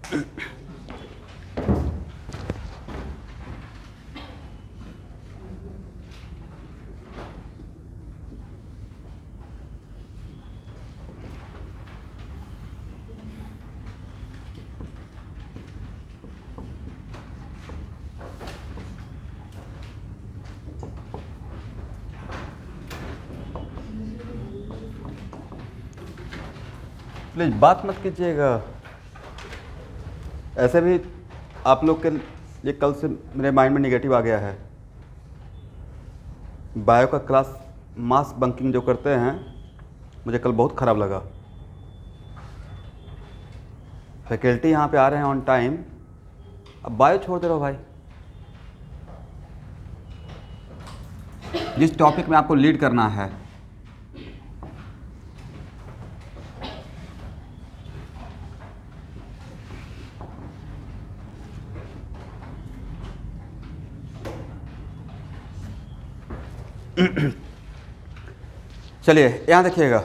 Please बात मत कीजिएगा। ऐसे भी आप लोग के लिए कल से मेरे माइंड में निगेटिव आ गया है। बायो का क्लास मास बंकिंग जो करते हैं, मुझे कल बहुत ख़राब लगा। फैकल्टी यहाँ पे आ रहे हैं ऑन टाइम, अब बायो छोड़ दे रहे हो भाई। जिस टॉपिक में आपको लीड करना है, चलिए यहाँ देखिएगा।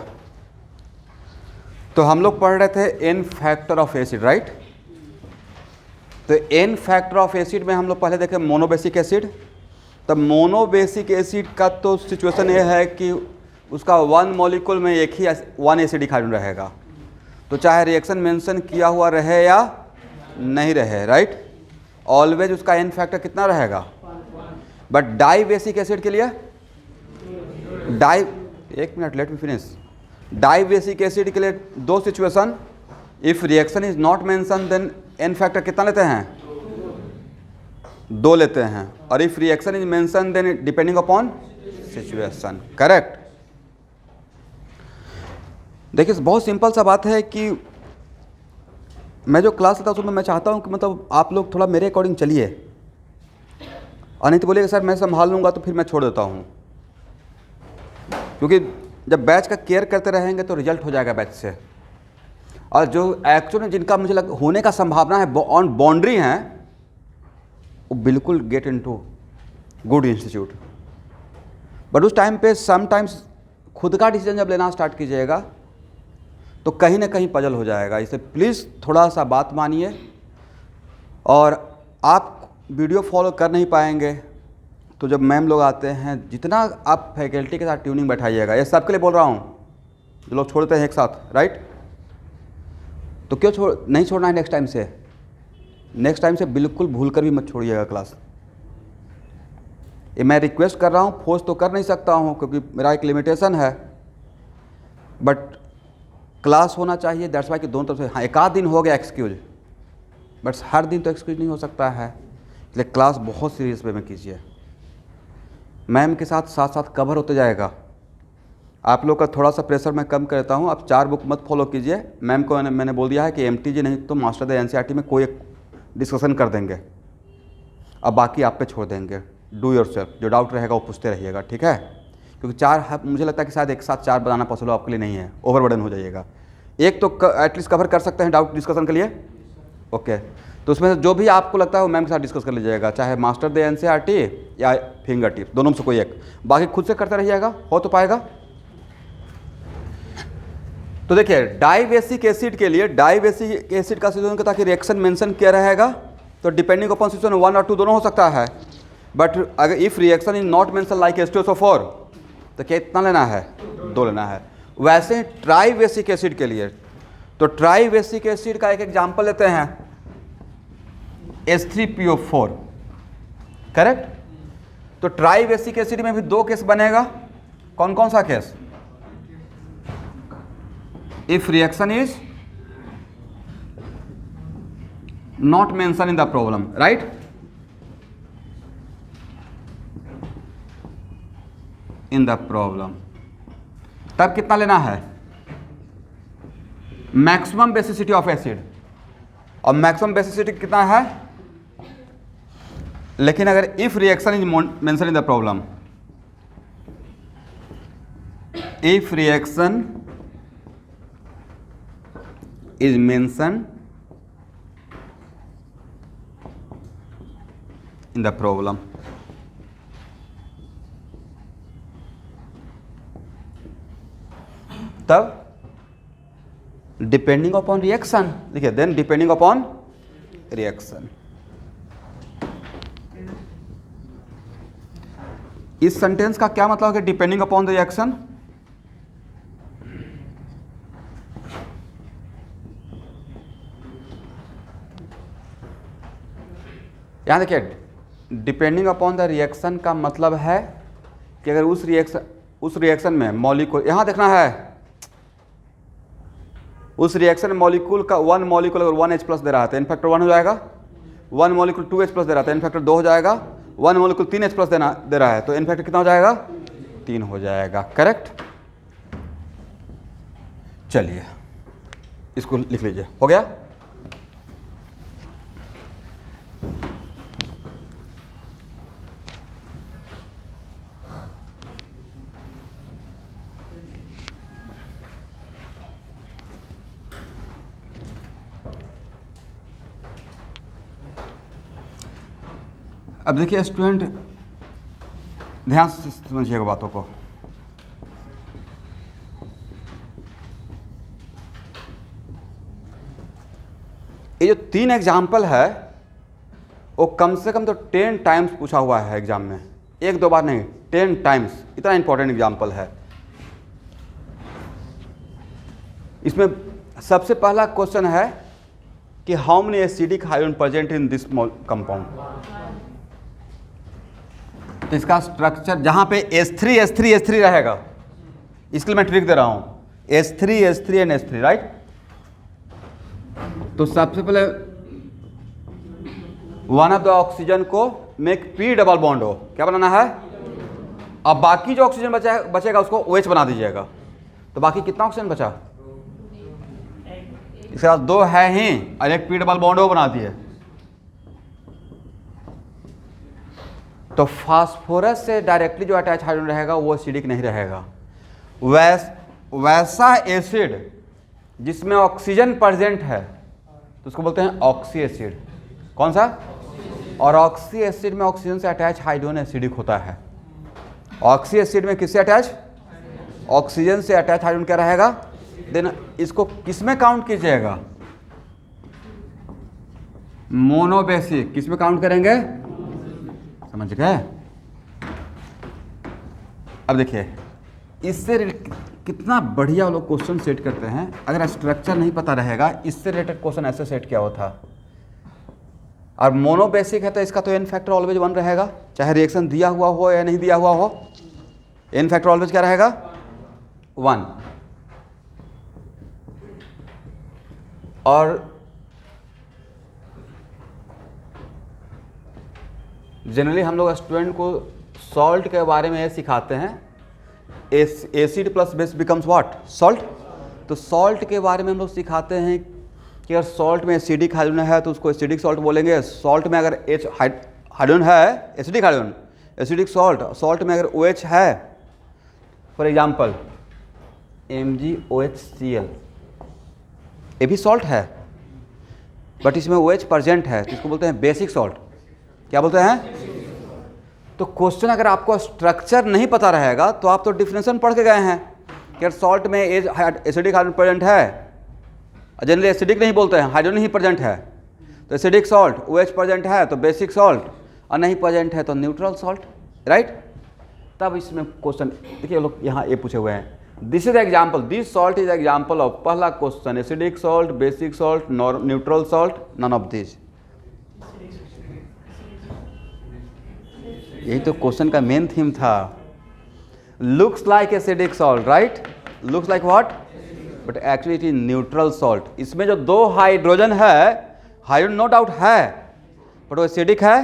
तो हम लोग पढ़ रहे थे N factor of acid, right. तो एन फैक्टर ऑफ एसिड में हम लोग पहले देखे मोनोबेसिक एसिड। तब मोनोबेसिक एसिड का तो सिचुएशन ये है कि उसका वन मॉलिक्यूल में एक ही वन एसिडिक हाइड्रोजन रहेगा, तो चाहे रिएक्शन मेंशन किया हुआ रहे या नहीं रहे, राइट, ऑलवेज उसका एन फैक्टर कितना रहेगा। बट डाई बेसिक एसिड के लिए एक minute, let me finish. Dibasic acid के लिए दो situation, if reaction is not mention then N factor कितना लेते हैं, 2 लेते हैं, और if reaction is mention then depending upon situation, correct. देखिए बहुत सिंपल सा बात है कि मैं जो क्लास लेता हूँ उसमें मैं चाहता हूँ कि मतलब आप लोग थोड़ा मेरे अकॉर्डिंग चलिए, और नहीं तो बोलिएगा सर मैं संभाल लूँगा तो फिर मैं छोड़ देता हूँ। क्योंकि जब बैच का केयर करते रहेंगे तो रिजल्ट हो जाएगा बैच से। और जो एक्चुअली जिनका मुझे होने का संभावना है ऑन बाउंड्री हैं, वो बिल्कुल get into good institute. But उस टाइम पे समटाइम्स खुद का डिसीजन जब लेना स्टार्ट कीजिएगा तो कहीं ना कहीं पजल हो जाएगा। इसलिए प्लीज़ थोड़ा सा बात मानिए। और आप वीडियो फॉलो कर नहीं पाएंगे तो जब मैम लोग आते हैं, जितना आप फैकल्टी के साथ ट्यूनिंग बैठाइएगा, ये सबके लिए बोल रहा हूँ जो लोग छोड़ते हैं एक साथ, राइट। तो क्यों नहीं छोड़ना है नेक्स्ट टाइम से बिल्कुल भूल कर भी मत छोड़िएगा क्लास। ये मैं रिक्वेस्ट कर रहा हूँ, फोर्स तो कर नहीं सकता हूँ क्योंकि मेरा एक लिमिटेशन है, बट क्लास होना चाहिए। दैट्स वाई कि दोनों तरफ से, हाँ एक आध दिन हो गया एक्सक्यूज, बट हर दिन तो एक्सक्यूज नहीं हो सकता है। इसलिए क्लास बहुत सीरियस वे में कीजिए। मैम के साथ साथ साथ कवर होते जाएगा। आप लोग का थोड़ा सा प्रेशर मैं कम करता हूँ। आप 4 बुक मत फॉलो कीजिए। मैम को मैंने बोल दिया है कि MTG नहीं तो मास्टर द NCERT में कोई एक डिस्कशन कर देंगे, अब बाकी आप पे छोड़ देंगे। डू योरसेल्फ, जो डाउट रहेगा वो पूछते रहिएगा, ठीक है। क्योंकि 4 मुझे लगता है कि शायद एक साथ 4 बनाना पॉसिबल आपके लिए नहीं है, ओवरबर्डन हो जाइएगा। एक तो एटलीस्ट कवर कर सकते हैं डाउट डिस्कशन के लिए, ओके। तो उसमें से जो भी आपको लगता है वो मैम के साथ डिस्कस कर लीजिएगा, चाहे मास्टर द NCERT या फिंगर टिप, दोनों में से कोई एक। बाकी खुद से करते रहिएगा, हो तो पाएगा। तो देखिए डाइबेसिक एसिड के लिए, डाइबेसिक एसिड का सिचुएशन ताकि रिएक्शन मेंशन किया रहेगा, तो डिपेंडिंग अपॉन सिचुएशन 1 और 2 दोनों हो सकता है। बट अगर if reaction is not mention like H2SO4 तो क्या इतना लेना है, 2 लेना है। वैसे ही ट्राइबेसिक एसिड के लिए, तो ट्राइबेसिक एसिड का एक एग्जाम्पल लेते हैं H3PO4, करेक्ट। तो ट्राइबेसिक एसिड में भी 2 केस बनेगा। कौन कौन सा case, if reaction is not mention in the problem, right. In the problem, तब कितना लेना है, मैक्सिमम बेसिसिटी ऑफ एसिड। और मैक्सिमम बेसिसिटी कितना है, लेकिन अगर if reaction is mention in the problem, if reaction is mention in the problem, तब डिपेंडिंग अपॉन रिएक्शन, देखिए देन डिपेंडिंग अपॉन रिएक्शन। इस सेंटेंस का क्या मतलब है? Depending upon the reaction. यहां देखिए, डिपेंडिंग अपॉन द रिएक्शन का मतलब है कि अगर उस रिएक्शन में मॉलिक्यूल, यहां देखना है, उस रिएक्शन में मॉलिक्यूल का 1 मॉलिक्यूल अगर 1H प्लस दे रहा है तो एन फैक्टर 1 हो जाएगा, 1 मॉलिक्यूल 2H प्लस दे रहा है तो एन फैक्टर 2 हो जाएगा, 1 मॉलिक्यूल 3H प्लस दे रहा है तो एन फैक्टर कितना हो जाएगा? 3 हो जाएगा। करेक्ट। चलिए इसको लिख लीजिए, हो गया। अब देखिए स्टूडेंट, ध्यान से समझिएगा बातों को। ये जो 3 एग्जाम्पल है वो कम से कम तो 10 टाइम्स पूछा हुआ है एग्जाम में, 1-2 बार नहीं, 10 टाइम्स। इतना इंपॉर्टेंट एग्जाम्पल है। इसमें सबसे पहला क्वेश्चन है कि how many acidic ion present in this compound. तो इसका स्ट्रक्चर जहां पे H3 रहेगा, इसके लिए मैं ट्रिक दे रहा हूं, H3 एंड H3, राइट। तो सबसे पहले वन ऑफ द ऑक्सीजन को मेक P डबल बॉन्ड हो, क्या बनाना है? अब बाकी जो ऑक्सीजन बचेगा उसको OH बना दीजिएगा। तो बाकी कितना ऑक्सीजन बचा? इसके पास 2 है ही, और एक P डबल बॉन्ड हो बना दिए। तो फास्फोरस से डायरेक्टली जो अटैच हाइड्रोजन रहेगा वो एसिडिक नहीं रहेगा। वैसा एसिड जिसमें ऑक्सीजन प्रेजेंट है तो उसको बोलते हैं ऑक्सी एसिड। कौन सा? और ऑक्सी एसिड में ऑक्सीजन से अटैच हाइड्रोजन एसिडिक होता है। ऑक्सी एसिड में किससे अटैच? ऑक्सीजन से अटैच हाइड्रोजन क्या रहेगा? देन इसको किस में काउंट कीजिएगा? मोनोबेसिक। किस में काउंट करेंगे? समझ गए? अब देखिए इससे कितना बढ़िया लोग क्वेश्चन सेट करते हैं। अगर स्ट्रक्चर नहीं पता रहेगा, इससे रिलेटेड क्वेश्चन ऐसे सेट किया हुआ था। और मोनोबेसिक है तो इसका तो एन फैक्टर ऑलवेज 1 रहेगा, चाहे रिएक्शन दिया हुआ हो या नहीं दिया हुआ हो। एन फैक्टर ऑलवेज क्या रहेगा? 1। और जनरली हम लोग स्टूडेंट को सॉल्ट के बारे में ये सिखाते हैं, acid plus base becomes what? Salt. तो सॉल्ट के बारे में हम लोग सिखाते हैं कि अगर सॉल्ट में एसिडिक हाइड्रोजन है तो उसको एसिडिक सॉल्ट बोलेंगे। सॉल्ट में अगर H हाइड्रोजन है, acidic hydrogen, acidic salt. Salt में अगर OH है, फॉर एग्जाम्पल MgOHCl, ये भी सॉल्ट है बट इसमें OH प्रेजेंट है तो इसको बोलते हैं बेसिक सॉल्ट। क्या बोलते हैं? तो क्वेश्चन अगर आपको स्ट्रक्चर नहीं पता रहेगा तो आप तो डिफिनेशन पढ़ के गए हैं कि अगर सॉल्ट में एसिडिक हाइड्रोजन प्रेजेंट है, जनरली एसिडिक नहीं बोलते हैं, हाइड्रोजन ही प्रेजेंट है तो एसिडिक सॉल्ट, OH प्रेजेंट है तो बेसिक सॉल्ट, और नहीं प्रेजेंट है तो न्यूट्रल सॉल्ट, राइट। तब इसमें क्वेश्चन देखिए लोग यहाँ ये पूछे हुए हैं, this is example, this salt is example of. पहला question acidic salt, basic salt, neutral salt, none of this. यही तो क्वेश्चन का मेन थीम था। Looks like acidic salt, right, looks like what, but actually it is neutral salt. इसमें जो 2 hydrogen है, hydrogen no doubt है but वो acidic है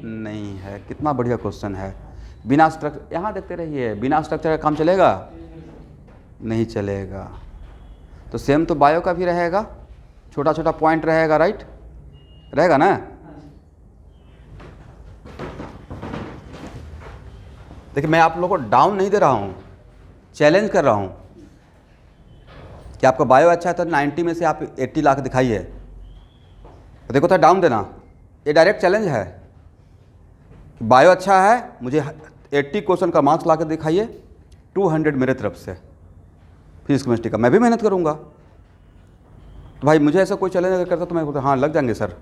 नहीं है। कितना बढ़िया क्वेश्चन है। बिना स्ट्रक्चर, यहाँ देखते रहिए, बिना स्ट्रक्चर का काम चलेगा? नहीं चलेगा। तो सेम तो बायो का भी रहेगा, छोटा छोटा पॉइंट रहेगा, राइट, रहेगा ना। देखिए मैं आप लोगों को डाउन नहीं दे रहा हूँ, चैलेंज कर रहा हूँ कि आपका बायो अच्छा है तो 90 में से आप 80 ला के दिखाइए। तो देखो था डाउन देना, ये डायरेक्ट चैलेंज है। बायो अच्छा है, मुझे 80 क्वेश्चन का मार्क्स ला के दिखाइए, 200 मेरे तरफ से। फिजिक्स केमिस्ट्री का मैं भी मेहनत करूँगा। तो भाई मुझे ऐसा कोई चैलेंज अगर करता तो मैं बोलता हाँ लग जाएंगे सर,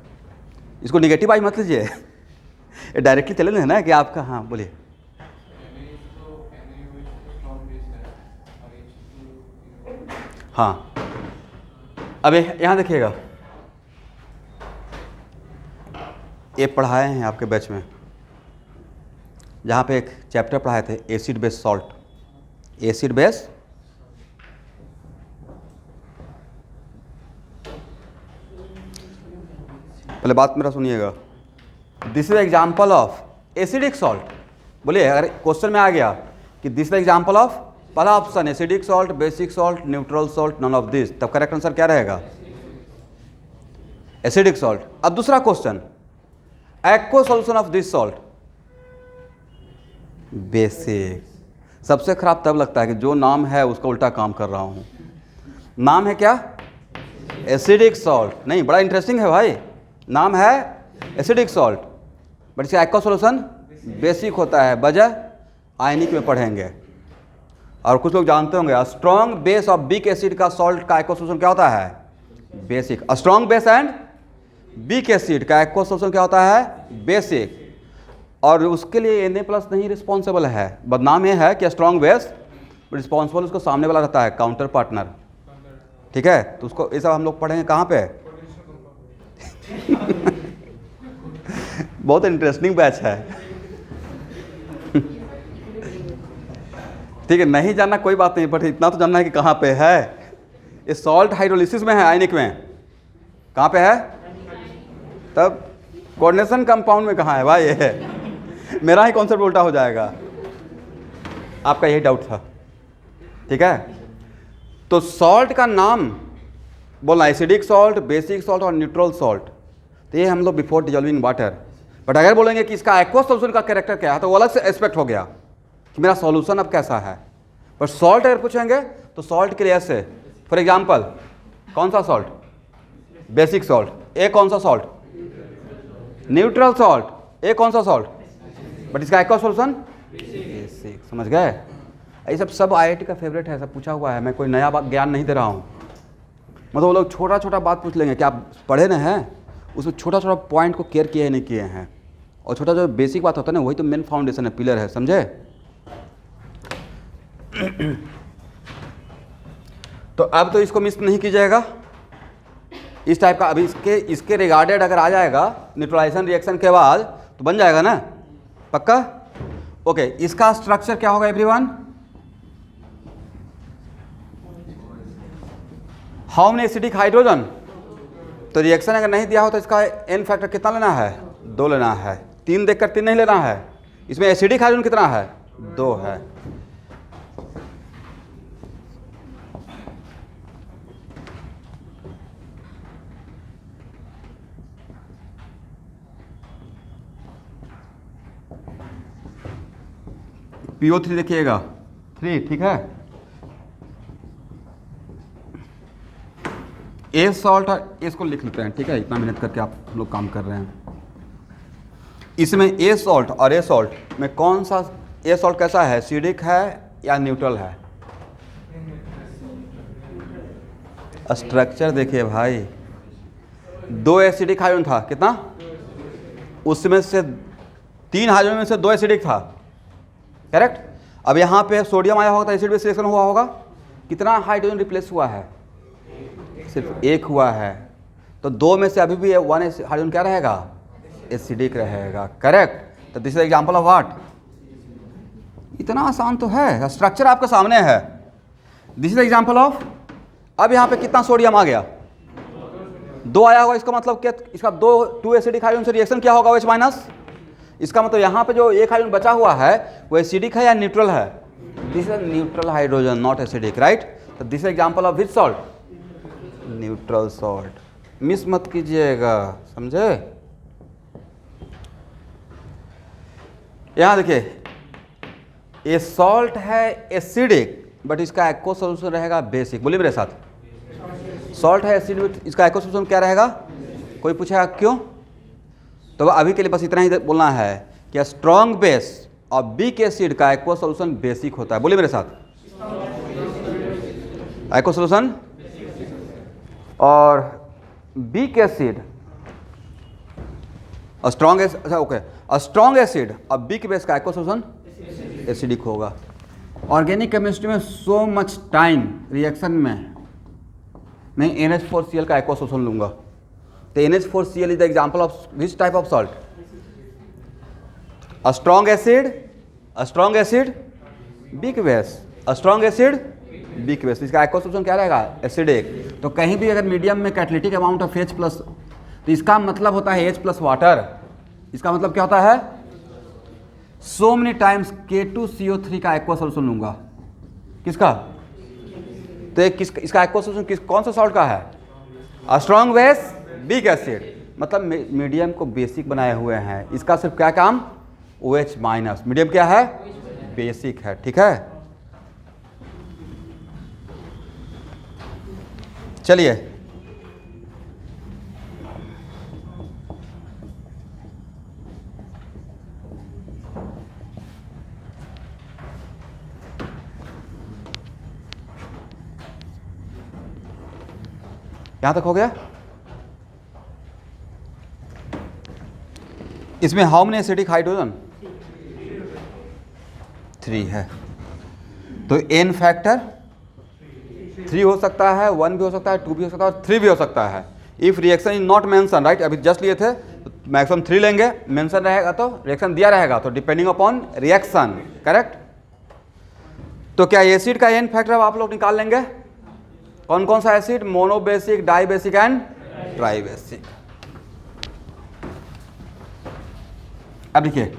इसको निगेटिव आई मत लीजिए, ये डायरेक्टली चले ना कि आपका। हाँ बोलिए। हाँ अब यहाँ देखिएगा, ये पढ़ाए हैं आपके बैच में, जहाँ पे एक चैप्टर पढ़ाए थे acid base salt. Acid base पहले बात मेरा सुनिएगा, this is example of acidic salt. बोलिए अगर क्वेश्चन में आ गया कि दिस इज एग्जाम्पल ऑफ, पहला option acidic salt, basic salt, neutral salt, none of this, तब करेक्ट आंसर क्या रहेगा? Acidic salt. अब दूसरा question, aqua solution of this salt, basic. सबसे खराब तब लगता है कि जो नाम है उसका उल्टा काम कर रहा हूं। नाम है क्या? Acidic salt. नहीं, बड़ा इंटरेस्टिंग है भाई, नाम है एसिडिक सॉल्ट बट इसका एक्वा सॉल्यूशन बेसिक होता है, वजह आयनिक में पढ़ेंगे। और कुछ लोग जानते होंगे strong base of weak acid का सॉल्ट का एक्वा सॉल्यूशन क्या होता है? Basic. Strong base and weak acid का एक्वा सॉल्यूशन क्या होता है? बेसिक। और उसके लिए Na+ नहीं रिस्पॉन्सिबल है, बदनाम यह है कि स्ट्रॉन्ग बेस रिस्पॉन्सिबल उसको सामने वाला रहता है, काउंटर पार्टनर। ठीक है, तो उसको ये सब हम लोग पढ़ेंगे कहाँ पे? बहुत इंटरेस्टिंग बैच है। ठीक है, नहीं जानना कोई बात नहीं, बट इतना तो जानना है कि कहाँ पे है। ये सॉल्ट हाइड्रोलिसिस में है, आयनिक में कहाँ पे है? तब कोऑर्डिनेशन कंपाउंड में कहाँ है भाई? ये है, मेरा ही कॉन्सेप्ट उल्टा हो जाएगा। आपका यही डाउट था, ठीक है। तो सॉल्ट का नाम बोलना एसिडिक सॉल्ट, बेसिक सॉल्ट और न्यूट्रल सॉल्ट, तो ये हम लोग बिफोर डिजॉल्विंग वाटर। बट अगर बोलेंगे कि इसका एक्वा सॉल्यूशन का कैरेक्टर क्या है, तो वो अलग से एस्पेक्ट हो गया कि मेरा सॉल्यूशन अब कैसा है। पर सॉल्ट अगर पूछेंगे तो सॉल्ट के लिए ऐसे, फॉर एग्जाम्पल कौन सा सॉल्ट? Basic salt. ए कौन सा सॉल्ट? Neutral salt. ए कौन सा सॉल्ट? बट इसका एक्वा सॉल्यूशन बेसिक। समझ गए? ये सब IIT का फेवरेट है, सब पूछा हुआ है, मैं कोई नया बात ज्ञान नहीं दे रहा हूँ। मतलब वो लोग छोटा छोटा बात पूछ लेंगे कि आप पढ़े ना हैं, उसमें छोटा छोटा पॉइंट को केयर किए नहीं किए हैं, और छोटा जो बेसिक बात होता है ना, वही तो मेन फाउंडेशन है, पिलर है, समझे? तो अब तो इसको मिस नहीं कीजिएगा इस टाइप का। अभी इसके रिगार्डेड अगर आ जाएगा न्यूट्रलाइजेशन रिएक्शन के बाद तो बन जाएगा ना, पक्का? ओके, इसका स्ट्रक्चर क्या होगा everyone? How many acidic hydrogen? तो रिएक्शन अगर नहीं दिया हो तो इसका एन फैक्टर कितना लेना है? 2 लेना है। 3 देखकर 3 नहीं लेना है। इसमें एसिडिक हाइड्रोजन कितना है? 2 है। PO3 देखिएगा 3, ठीक है। ए सॉल्ट और इसको लिख लेते हैं, ठीक है, इतना मेहनत करके आप लोग काम कर रहे हैं। इसमें ए सॉल्ट और ए सॉल्ट में कौन सा ए सॉल्ट कैसा है? एसिडिक है या न्यूट्रल है? स्ट्रक्चर देखिए भाई, 2 एसिडिक हाइड्रोजन था, कितना? उसमें से 3 हाइड्रोजन में से 2 एसिडिक था, करेक्ट। अब यहाँ पे सोडियम आया होगा तो एसिड बेस रिएक्शन हुआ होगा, कितना हाइड्रोजन रिप्लेस हुआ है? सिर्फ 1 हुआ है। तो 2 में से अभी भी 1 हाइड्रोजन क्या रहेगा? एसिडिक रहेगा, करेक्ट। तो this is example of what? इतना आसान तो है, स्ट्रक्चर आपके सामने है। This is example of. अब यहाँ पे कितना सोडियम आ गया? 2 आया होगा, इसका मतलब क्या? इसका 2 एसिडिक हाइड्रोजन से रिएक्शन क्या होगा? OH-। इसका मतलब यहाँ पे जो 1 हाइड्रोजन बचा हुआ है वो एसिडिक है या न्यूट्रल है? This is neutral hydrogen, not acidic, right. तो this is example of which salt? Neutral salt. Miss मत कीजिएगा, समझे? यहां देखिए, ये सॉल्ट है एसिडिक बट इसका एक्वा सॉल्यूशन रहेगा बेसिक। बोलिए मेरे साथ, सॉल्ट है एसिडिक, इसका एक्वा सॉल्यूशन क्या रहेगा? कोई पूछेगा क्यों? तो अभी के लिए बस इतना ही बोलना है कि स्ट्रॉन्ग बेस और वीक एसिड का एक्वा सॉल्यूशन बेसिक होता है। बोलिए मेरे साथ, एक्वा सॉल्यूशन और वीक एसिड स्ट्रॉन्ग अच्छा ओके, स्ट्रॉन्ग एसिड अब वीक बेस का एक्वा सॉल्यूशन एसिडिक होगा। ऑर्गेनिक केमिस्ट्री में सो मच टाइम रिएक्शन में मैं NH4Cl का एक्वा सॉल्यूशन लूँगा। तो NH4Cl is the example of which type of salt? Strong acid weak base, strong acid weak base, इसका aqua solution क्या रहेगा? एसिडिक। तो कहीं भी अगर मीडियम में catalytic amount of H plus, तो इसका मतलब होता है H प्लस वाटर। इसका मतलब क्या होता है? सो मेनी टाइम्स K2CO3 का एक्वा सॉल्यूशन लूंगा। किसका? तो इसका एक्वा सॉल्यूशन कौन सा सॉल्ट का है? स्ट्रॉन्ग बेस वीक एसिड, मतलब मीडियम को बेसिक बनाए हुए हैं। इसका सिर्फ क्या काम? OH minus. मीडियम क्या है? बेसिक है। ठीक है, चलिए यहां तक हो गया। इसमें हाउ मेनी एसिडिक हाइड्रोजन? 3 है। तो n फैक्टर 3 हो सकता है, 1 भी हो सकता है, 2 भी हो सकता है और 3 भी हो सकता है। If reaction is not mention, right, अभी जस्ट लिए थे, तो मैक्सिमम 3 लेंगे। मेंशन रहेगा तो रिएक्शन दिया रहेगा, तो डिपेंडिंग अपॉन रिएक्शन, करेक्ट। तो क्या एसिड का n फैक्टर अब आप लोग निकाल लेंगे? कौन कौन सा acid? Monobasic, dibasic and tribasic. अब देखिए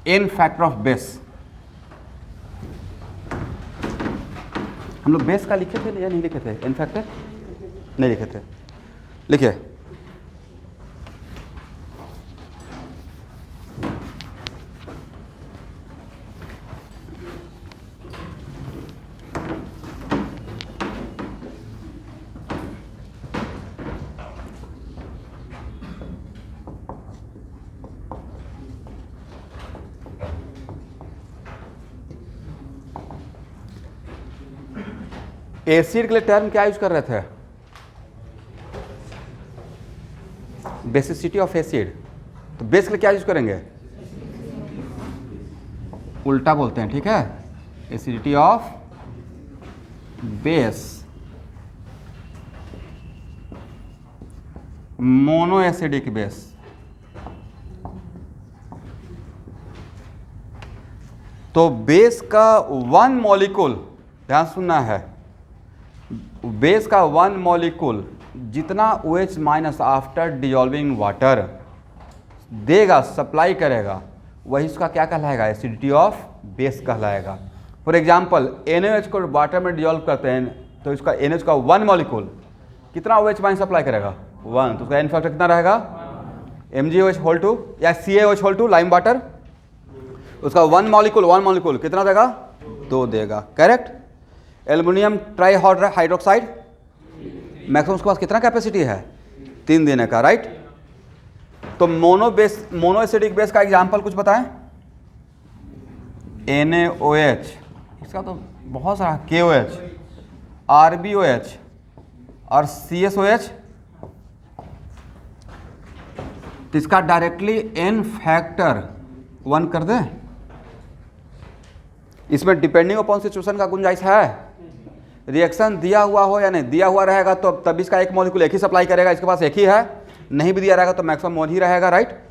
n फैक्टर ऑफ बेस, हम लोग बेस का लिखे थे या नहीं लिखे थे? n फैक्टर नहीं लिखे थे, लिखिए। एसिड के लिए टर्म क्या यूज कर रहे थे? Basicity of acid. तो बेस के लिए क्या यूज करेंगे? उल्टा बोलते हैं, ठीक है। Acidity of base, mono acidic base. तो बेस का 1 मॉलिक्यूल, ध्यान सुनना है, बेस का 1 मॉलिक्यूल जितना OH minus after dissolving water देगा, सप्लाई करेगा, वही उसका क्या कहलाएगा? एसिडिटी ऑफ बेस कहलाएगा। फॉर एग्जांपल NaOH को वाटर में डिजॉल्व करते हैं, तो इसका NaOH का 1 मॉलिक्यूल कितना OH माइनस सप्लाई करेगा? 1। तो उसका n फैक्टर कितना रहेगा? MgOH2 या CaOH2 लाइम वाटर, उसका 1 मॉलिक्यूल कितना देगा? 2 देगा, correct. Aluminium try hydroxide, maximum उसके पास कितना कैपेसिटी है? 3 देने का, राइट। तो मोनो एसिडिक बेस का एग्जांपल कुछ बताएं। NaOH, इसका तो बहुत सारा, KOH, RbOH और CSOH। तो इसका डायरेक्टली n फैक्टर 1 कर दें। इसमें डिपेंडिंग अपॉन सिचुएशन का गुंजाइश है। रिएक्शन दिया हुआ हो या नहीं दिया हुआ रहेगा तो तब इसका 1 मॉलिक्यूल एक ही सप्लाई करेगा, इसके पास एक ही है। नहीं भी दिया रहेगा तो मैक्सिमम 1 ही रहेगा, राइट।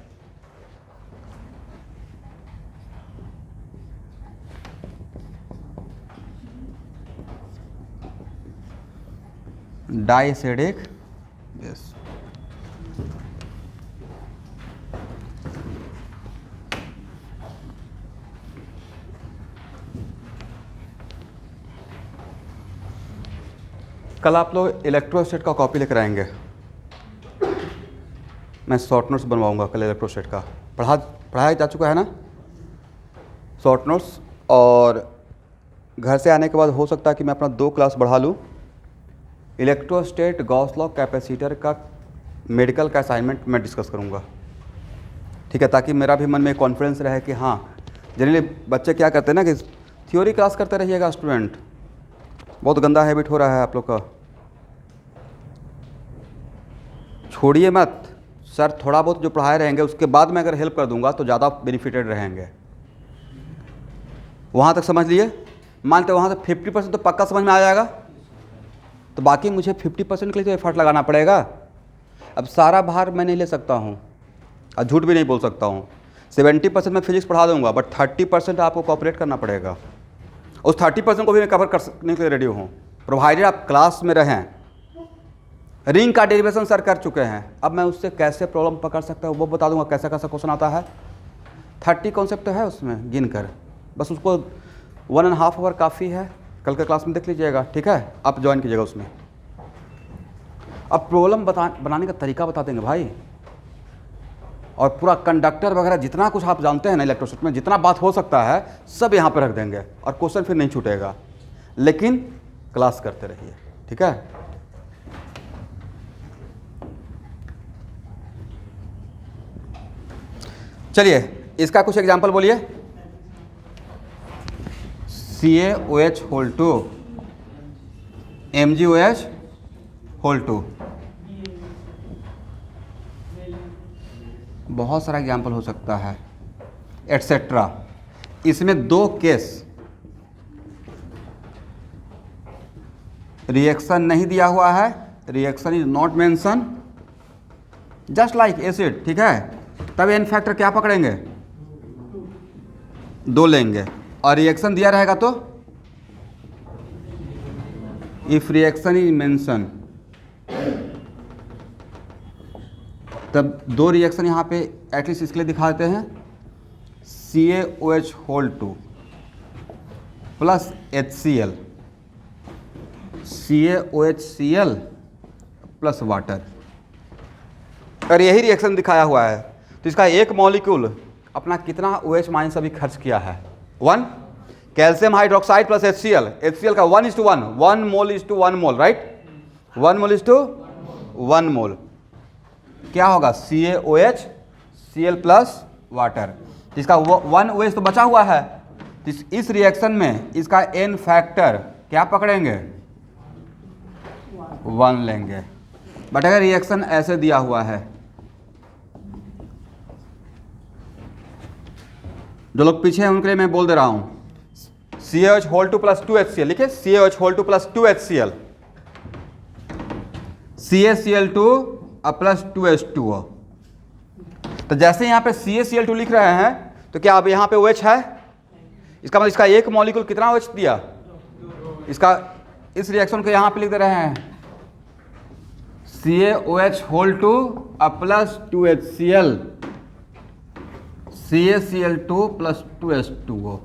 डाइएसिडिक बेस, कल आप लोग इलेक्ट्रोस्टेट का कॉपी लेकर आएंगे। मैं शॉर्ट नोट्स बनवाऊंगा कल इलेक्ट्रोस्टेट का। पढ़ाया जा चुका है ना शॉर्ट नोट्स, और घर से आने के बाद हो सकता है कि मैं अपना 2 क्लास बढ़ा लूँ। इलेक्ट्रोस्टेट, गॉस लॉ, कैपेसिटर का मेडिकल का असाइनमेंट मैं डिस्कस करूँगा, ठीक है, ताकि मेरा भी मन में कॉन्फिडेंस रहे कि हाँ, जनरली बच्चे क्या करते हैं ना कि थ्योरी क्लास करते रहिएगा। स्टूडेंट, बहुत गंदा हैबिट हो रहा है आप लोग का, छोड़िए मत, सर थोड़ा बहुत जो पढ़ाए रहेंगे उसके बाद मैं अगर हेल्प कर दूंगा तो ज़्यादा बेनिफिटेड रहेंगे। वहाँ तक समझ लिए? मानते वहाँ से 50% तो पक्का समझ में आ जाएगा, तो बाकी मुझे 50% के लिए तो एफर्ट लगाना पड़ेगा। अब सारा भार मैं नहीं ले सकता हूँ और झूठ भी नहीं बोल सकता हूँ। 70% मैं फिजिक्स पढ़ा दूंगा, बट 30% आपको कॉपरेट करना पड़ेगा। उस 30% को भी मैं कवर करने के लिए रेडी हूँ, प्रोवाइडेड आप क्लास में रहें। रिंग का डेरिवेशन सर कर चुके हैं, अब मैं उससे कैसे प्रॉब्लम पकड़ सकता हूँ वो बता दूंगा, कैसा कैसा क्वेश्चन आता है। 30 कॉन्सेप्ट है उसमें गिन कर, बस उसको 1.5 आवर काफ़ी है। कल के क्लास में देख लीजिएगा, ठीक है? आप ज्वाइन कीजिएगा उसमें। अब प्रॉब्लम बनाने का तरीका बता देंगे भाई, और पूरा कंडक्टर वगैरह जितना कुछ आप जानते हैं ना इलेक्ट्रोस्टैटिक में, जितना बात हो सकता है सब यहाँ पर रख देंगे, और क्वेश्चन फिर नहीं छूटेगा। लेकिन क्लास करते रहिए, ठीक है? चलिए इसका कुछ एग्जांपल बोलिए। CaOH होल 2 MgOH होल 2, बहुत सारा एग्जांपल हो सकता है, एटसेट्रा। इसमें 2 केस, रिएक्शन नहीं दिया हुआ है, reaction is not mention, just like acid, ठीक है? तब एन फैक्टर क्या पकड़ेंगे? 2 लेंगे, और रिएक्शन दिया रहेगा तो इफ रिएक्शन इज मेंशन, तब 2 रिएक्शन यहाँ पे एटलीस्ट इसके लिए दिखा देते हैं। CaOH whole 2 plus HCl, CaOHCl plus water, और यही रिएक्शन दिखाया हुआ है। तो इसका एक मॉलिक्यूल अपना कितना OH माइनस अभी खर्च किया है? 1। Calcium hydroxide plus HCl, HCl का 1:1, 1 mole is to 1 mole, right? 1 mole is to 1 mole. क्या होगा? CaOH Cl plus water. इसका 1 OH तो बचा हुआ है, तो इस रिएक्शन में इसका एन फैक्टर क्या पकड़ेंगे? 1 लेंगे। बट अगर रिएक्शन ऐसे दिया हुआ है, जो लोग पीछे हैं उनके लिए मैं बोल दे रहा हूं, CaOH होल 2 प्लस 2 HCl, लिखिए CaOH whole 2 plus 2 HCl, CaCl2 plus 2H2O। तो जैसे यहाँ पे CaCl2 लिख रहे हैं, तो क्या अब यहाँ पे OH है? इसका मतलब इसका एक मॉलिक्यूल कितना OH दिया? इसका इस रिएक्शन को यहाँ पे लिख दे रहे हैं, CaOH whole 2 plus 2HCl, CaCl2 plus 2H2O,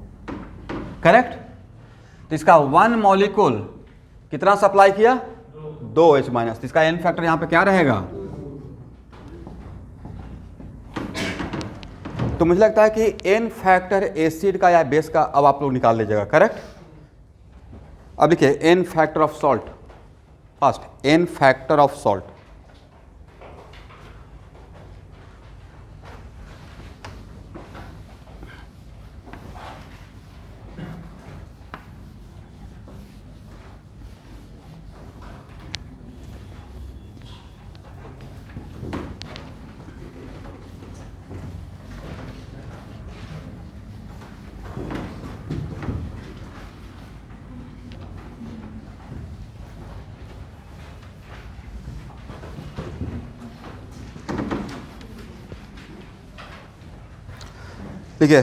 correct? तो इसका 1 मॉलिक्यूल कितना सप्लाई किया? 2 OH माइनस। तो इसका एन फैक्टर यहाँ पे क्या रहेगा? तो मुझे लगता है कि एन फैक्टर एसिड का या बेस का अब आप लोग निकाल लीजिएगा, करेक्ट? अब देखिए N factor of salt, first N factor of salt, देखिए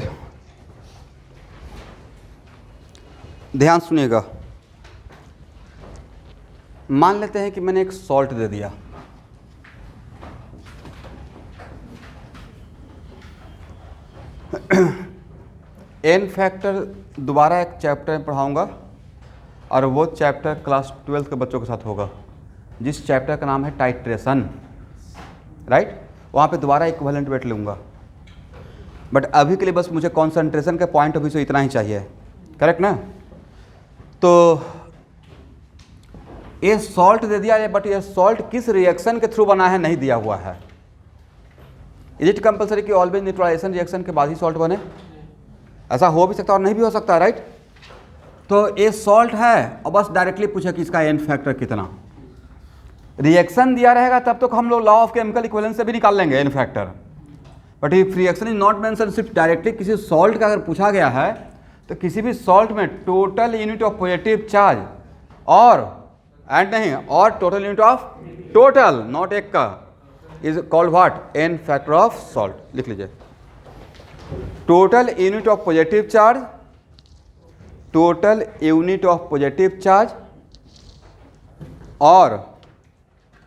ध्यान सुनिएगा। मान लेते हैं कि मैंने एक सॉल्ट दे दिया, एन फैक्टर दोबारा एक चैप्टर में पढ़ाऊंगा, और वो चैप्टर क्लास 12 के बच्चों के साथ होगा, जिस चैप्टर का नाम है टाइट्रेशन, राइट? वहाँ पे दोबारा इक्विवेलेंट वेट लूँगा। बट अभी के लिए बस मुझे कॉन्सेंट्रेशन के पॉइंट ऑफ व्यू से इतना ही चाहिए, करेक्ट ना? तो ये सॉल्ट दे दिया है, बट ये सॉल्ट किस रिएक्शन के थ्रू बना है नहीं दिया हुआ है। इज इट कंपल्सरी कि ऑलवेज न्यूट्रलाइजेशन रिएक्शन के बाद ही सॉल्ट बने? ऐसा हो भी सकता है और नहीं भी हो सकता, राइट? तो ये सॉल्ट है और बस डायरेक्टली पूछा कि इसका एन फैक्टर कितना। रिएक्शन दिया रहेगा तब तो हम लोग लॉ ऑफ केमिकल इक्विवेलेंस से भी निकाल लेंगे N factor, but if reaction is not mention, सिर्फ डायरेक्टली किसी सॉल्ट का अगर पूछा गया है तो किसी भी सॉल्ट में total unit of positive charge और एंड नहीं और total unit of total not एक का is called what, N factor of salt. लिख लीजिए, total unit of positive charge, total unit of positive charge और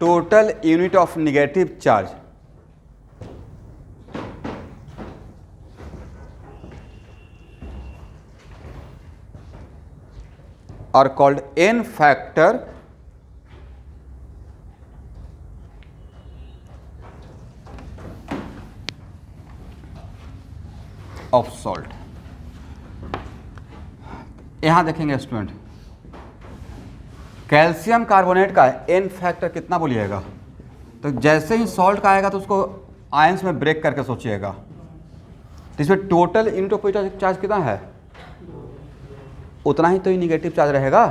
total unit of negative charge are called n factor of salt। यहां देखेंगे student, calcium carbonate का n factor कितना बोलिएगा, तो जैसे ही सॉल्ट का आएगा तो उसको आयंस में ब्रेक करके सोचिएगा, तो इसमें total unit of positive charge कितना है, उतना ही तो ही निगेटिव चार्ज रहेगा,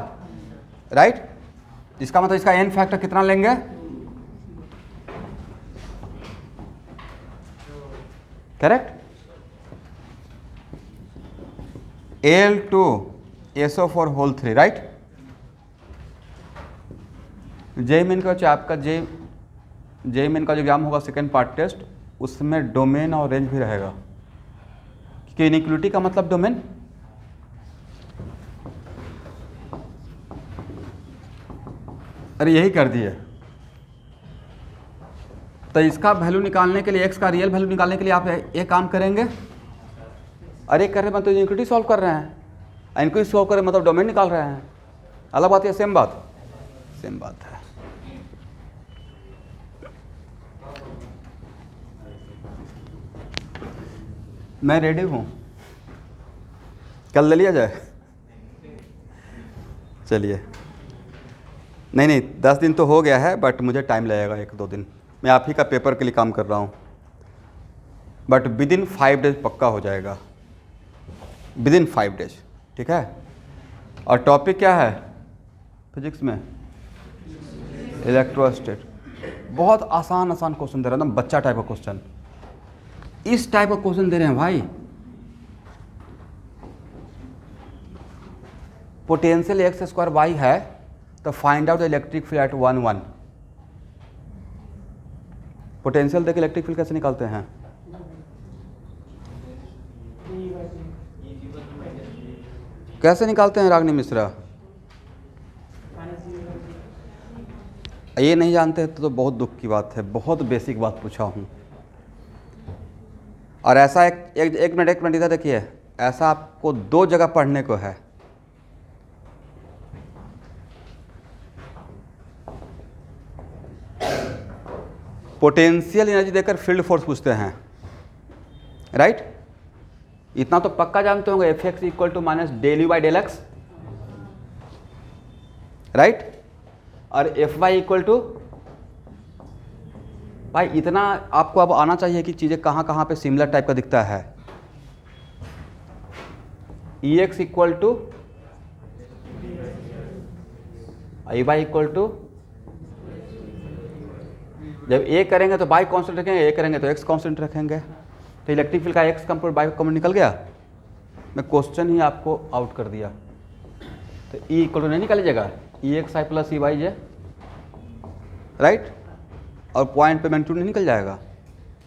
राइट। इसका मतलब इसका एन फैक्टर कितना लेंगे, करेक्ट, Al2SO4 होल 3, राइट। जे मेन का आपका जे मेन का जो एग्जाम होगा सेकेंड पार्ट टेस्ट, उसमें डोमेन और रेंज भी रहेगा, क्योंकि इनइक्वलिटी का मतलब डोमेन। अरे यही कर दिए, तो इसका वैल्यू निकालने के लिए, एक्स का रियल वैल्यू निकालने के लिए आप ये काम करेंगे। अरे कर रहे मतलब इनक्विटी सॉल्व कर रहे हैं, इनक्विटी सॉल्व कर रहे मतलब डोमेन निकाल रहे हैं, अलग बात है, सेम बात, सेम बात है। मैं रेडी हूँ, कल ले लिया जाए, चलिए। नहीं 10 दिन तो हो गया है, बट मुझे टाइम लगेगा 1-2 दिन, मैं आप ही का पेपर के लिए काम कर रहा हूँ, बट विद इन 5 डेज पक्का हो जाएगा, विद इन 5 डेज, ठीक है। और टॉपिक क्या है फिजिक्स में, इलेक्ट्रोस्टैट। बहुत आसान आसान क्वेश्चन दे रहा है, एकदम बच्चा टाइप का क्वेश्चन, इस टाइप का क्वेश्चन दे रहे हैं भाई। पोटेंशियल एक्स स्क्वायर वाई है तो find out electric field at 1 potential देख इलेक्ट्रिक फील्ड कैसे निकालते हैं, कैसे निकालते हैं रागनी मिश्रा, ये नहीं जानते तो बहुत दुख की बात है, बहुत बेसिक बात पूछा हूँ। और ऐसा एक मिनट इधर देखिए, ऐसा आपको 2 जगह पढ़ने को है। पोटेंशियल एनर्जी देकर फील्ड फोर्स पूछते हैं, राइट। इतना तो पक्का जानते होंगे, f x equal to minus del u by del x, right. और एफ वाई इक्वल टू, भाई इतना आपको अब आना चाहिए कि चीज़ें कहाँ कहाँ पे सिमिलर टाइप का दिखता है। E x equal to I y equal to, जब ए करेंगे तो बाई कांस्टेंट रखेंगे, ए करेंगे तो एक्स कांस्टेंट रखेंगे, तो इलेक्ट्रिक फील्ड का एक्स कंपोनेंट बाई कॉमन निकल गया। मैं क्वेश्चन ही आपको आउट कर दिया, तो ई इक्वल टू नहीं निकाल लीजिएगा, ई एक्स आई प्लस ई वाई जे, राइट। और पॉइंट पे मैग्नीट्यूड नहीं निकल जाएगा,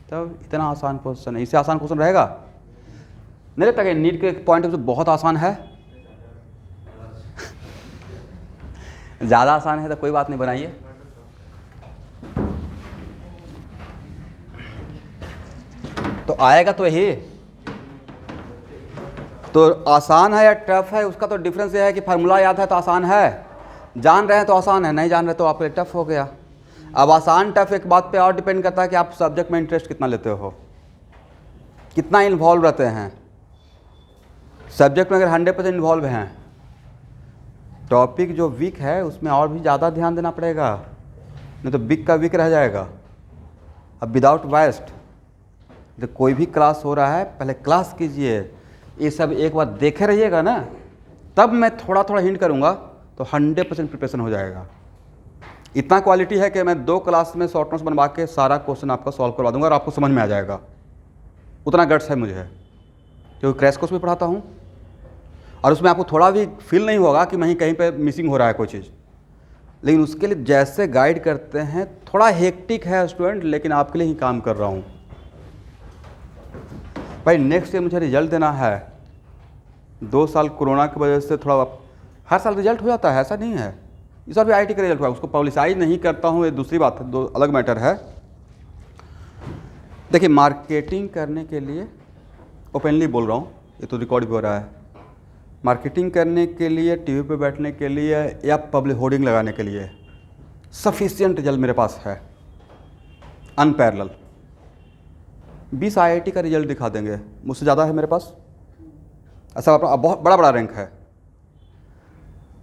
तो इतना आसान क्वेश्चन है, इससे आसान क्वेश्चन रहेगा नहीं लगता कि नीट के पॉइंट से बहुत आसान है। ज़्यादा आसान है तो कोई बात नहीं, बनाइए। तो आएगा तो यही, तो आसान है या टफ है उसका तो डिफरेंस ये है कि फार्मूला याद है तो आसान है, जान रहे हैं तो आसान है, नहीं जान रहे तो आपके लिए टफ हो गया। अब आसान टफ एक बात पे और डिपेंड करता है कि आप सब्जेक्ट में इंटरेस्ट कितना लेते हो, कितना इन्वॉल्व रहते हैं सब्जेक्ट में। अगर 100% इन्वॉल्व हैं, टॉपिक जो वीक है उसमें और भी ज़्यादा ध्यान देना पड़ेगा, नहीं तो वीक का वीक रह जाएगा। अब विदाउट वाइस्ट, तो कोई भी क्लास हो रहा है पहले क्लास कीजिए, ये सब एक बार देखे रहिएगा ना, तब मैं थोड़ा थोड़ा हिंट करूँगा तो 100% प्रिपरेशन हो जाएगा। इतना क्वालिटी है कि मैं 2 क्लास में शॉर्ट नोट्स बनवा के सारा क्वेश्चन आपका सॉल्व करवा दूंगा और आपको समझ में आ जाएगा। उतना गट्स है मुझे, क्योंकि क्रैश कोर्स भी पढ़ाता हूँ और उसमें आपको थोड़ा भी फील नहीं होगा कि वहीं कहीं पे मिसिंग हो रहा है कोई चीज़। लेकिन उसके लिए जैसे गाइड करते हैं, थोड़ा हेक्टिक है स्टूडेंट, लेकिन आपके लिए ही काम कर रहा हूँ भाई। नेक्स्ट ईयर मुझे रिजल्ट देना है। 2 साल कोरोना की वजह से थोड़ा, हर साल रिजल्ट हो जाता है, ऐसा नहीं है। इस बार भी IIT का रिजल्ट हुआ, उसको पब्लिसाइज नहीं करता हूँ, ये दूसरी बात है, 2 अलग मैटर है। देखिए, मार्केटिंग करने के लिए, ओपनली बोल रहा हूँ, ये तो रिकॉर्ड भी हो रहा है, मार्केटिंग करने के लिए, टीवी पे बैठने के लिए या पब्लिक होर्डिंग लगाने के लिए सफिशिएंट रिजल्ट मेरे पास है, अनपैरेलल। 20 IIT का रिजल्ट दिखा देंगे, मुझसे ज़्यादा है मेरे पास, ऐसा अपना बहुत बड़ा बड़ा रैंक है।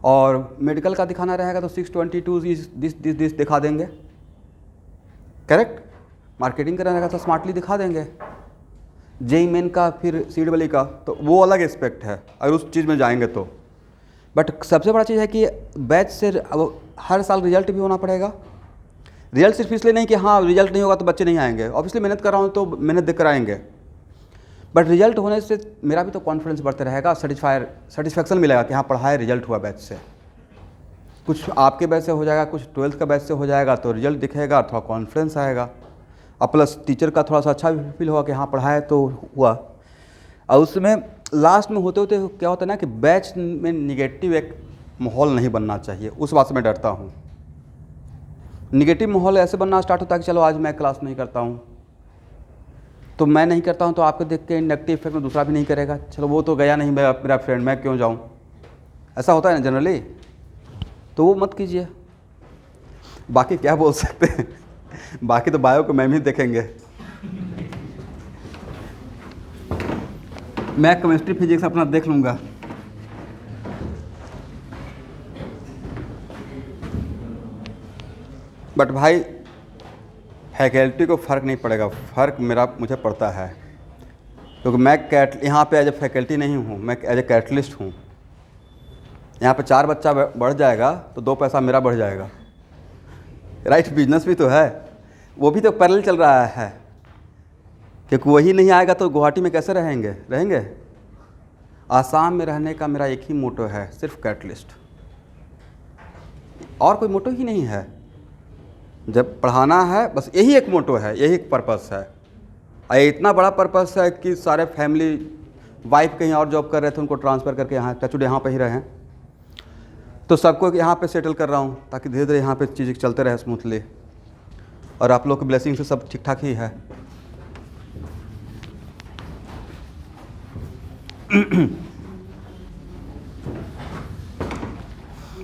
और मेडिकल का दिखाना रहेगा तो 622 दिस दिखा देंगे, करेक्ट। मार्केटिंग करना रहेगा तो स्मार्टली दिखा देंगे। जेई मेन का, फिर सीड वाली का, तो वो अलग एस्पेक्ट है अगर उस चीज़ में जाएंगे तो। बट सबसे बड़ा चीज़ है कि बैच से अब हर साल रिजल्ट भी होना पड़ेगा। रिजल्ट सिर्फ इसलिए नहीं कि हाँ रिजल्ट नहीं होगा तो बच्चे नहीं आएंगे, ऑब्वियसली मेहनत कर रहा हूँ तो मेहनत देकर आएंगे, बट रिजल्ट होने से मेरा भी तो कॉन्फिडेंस बढ़ते रहेगा, सेटिस्फैक्शन मिलेगा कि हाँ पढ़ाए, रिजल्ट हुआ बैच से। कुछ आपके बैच से हो जाएगा, कुछ 12th का बैच से हो जाएगा, तो रिजल्ट दिखेगा, थोड़ा कॉन्फिडेंस आएगा, और प्लस टीचर का थोड़ा सा अच्छा भी फील होगा कि हाँ पढ़ाए तो हुआ। और उसमें लास्ट में होते होते क्या होता है ना कि बैच में निगेटिव एक माहौल नहीं बनना चाहिए, उस बात से मैं डरता हूँ। निगेटिव माहौल ऐसे बनना स्टार्ट होता है कि चलो आज मैं क्लास नहीं करता हूँ, तो मैं नहीं करता हूँ तो आपको देख के नेगेटिव इफेक्ट में दूसरा भी नहीं करेगा, चलो वो तो गया नहीं मेरा फ्रेंड, मैं क्यों जाऊँ, ऐसा होता है ना जनरली। तो वो मत कीजिए। बाकी क्या बोल सकते हैं, बाकी तो बायो को मैम ही देखेंगे। मैं केमिस्ट्री फिजिक्स अपना देख लूँगा। बट भाई फैकल्टी को फ़र्क नहीं पड़ेगा, फ़र्क मुझे पड़ता है, क्योंकि मैं यहाँ पे एज ए फैकल्टी नहीं हूँ, मैं एज ए कैटलिस्ट हूँ। यहाँ पे 4 बच्चा बढ़ जाएगा तो 2 पैसा मेरा बढ़ जाएगा, राइट। बिजनेस भी तो है, वो भी तो पैरेलल चल रहा है, क्योंकि वही नहीं आएगा तो गुवाहाटी में कैसे रहेंगे। आसाम में रहने का मेरा एक ही मोटो है, सिर्फ कैटलिस्ट, और कोई मोटो ही नहीं है। जब पढ़ाना है बस यही एक मोटो है, यही एक पर्पस है। और इतना बड़ा पर्पस है कि सारे फैमिली, वाइफ कहीं और जॉब कर रहे थे, उनको ट्रांसफ़र करके यहाँ टचवुड यहाँ पे ही रहें, तो सबको यहाँ पे सेटल कर रहा हूँ ताकि धीरे धीरे यहाँ पे चीज़ें चलते रहे स्मूथली। और आप लोग की ब्लेसिंग से सब ठीक ठाक ही है।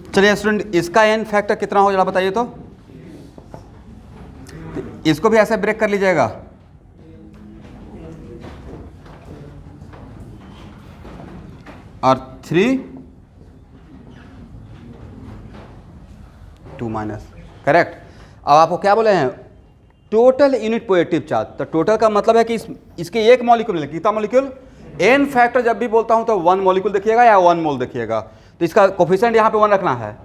चलिए स्टूडेंट, इसका एन फैक्टर कितना हो जरा बताइए तो। इसको भी ऐसे ब्रेक कर लीजिएगा। और 3 2 माइनस, करेक्ट। अब आपको क्या बोले हैं, टोटल यूनिट पॉजिटिव चार्ज। तो टोटल का मतलब है कि इसके एक मॉलिक्यूल, कितना मॉलिक्यूल, एन फैक्टर जब भी बोलता हूं तो 1 मॉलिक्यूल देखिएगा या 1 मोल देखिएगा। तो इसका कोफिशिएंट यहाँ पे 1 रखना है,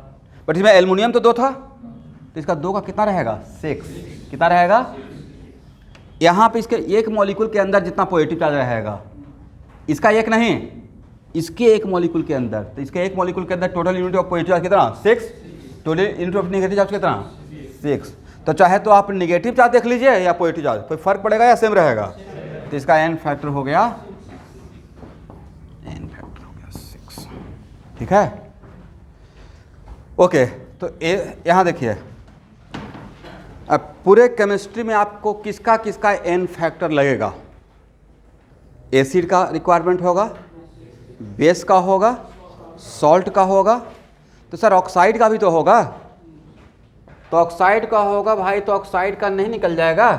बट इसमें एल्युमिनियम तो 2 था, तो इसका 2 का कितना रहेगा, 6। कितना रहेगा, यहाँ पे इसके एक मॉलिक्यूल के अंदर जितना पॉजिटिव चार्ज रहेगा, इसका एक नहीं, इसके एक मॉलिक्यूल के अंदर, तो इसके एक मॉलिक्यूल के अंदर total unit of positive charge कितना, 6। Total unit of negative charge कितना, 6। तो चाहे तो आप नेगेटिव चार्ज देख लीजिए या पॉजिटिव चार्ज, कोई फर्क पड़ेगा या सेम रहेगा। तो इसका एन फैक्टर हो गया, एन फैक्टर हो गया 6, ठीक है। ओके, तो यहाँ देखिए, अब पूरे केमिस्ट्री में आपको किसका किसका एन फैक्टर लगेगा। एसिड का रिक्वायरमेंट होगा, बेस का होगा, सॉल्ट का होगा, तो सर ऑक्साइड का भी तो होगा। तो ऑक्साइड का होगा भाई, तो ऑक्साइड का नहीं निकल जाएगा,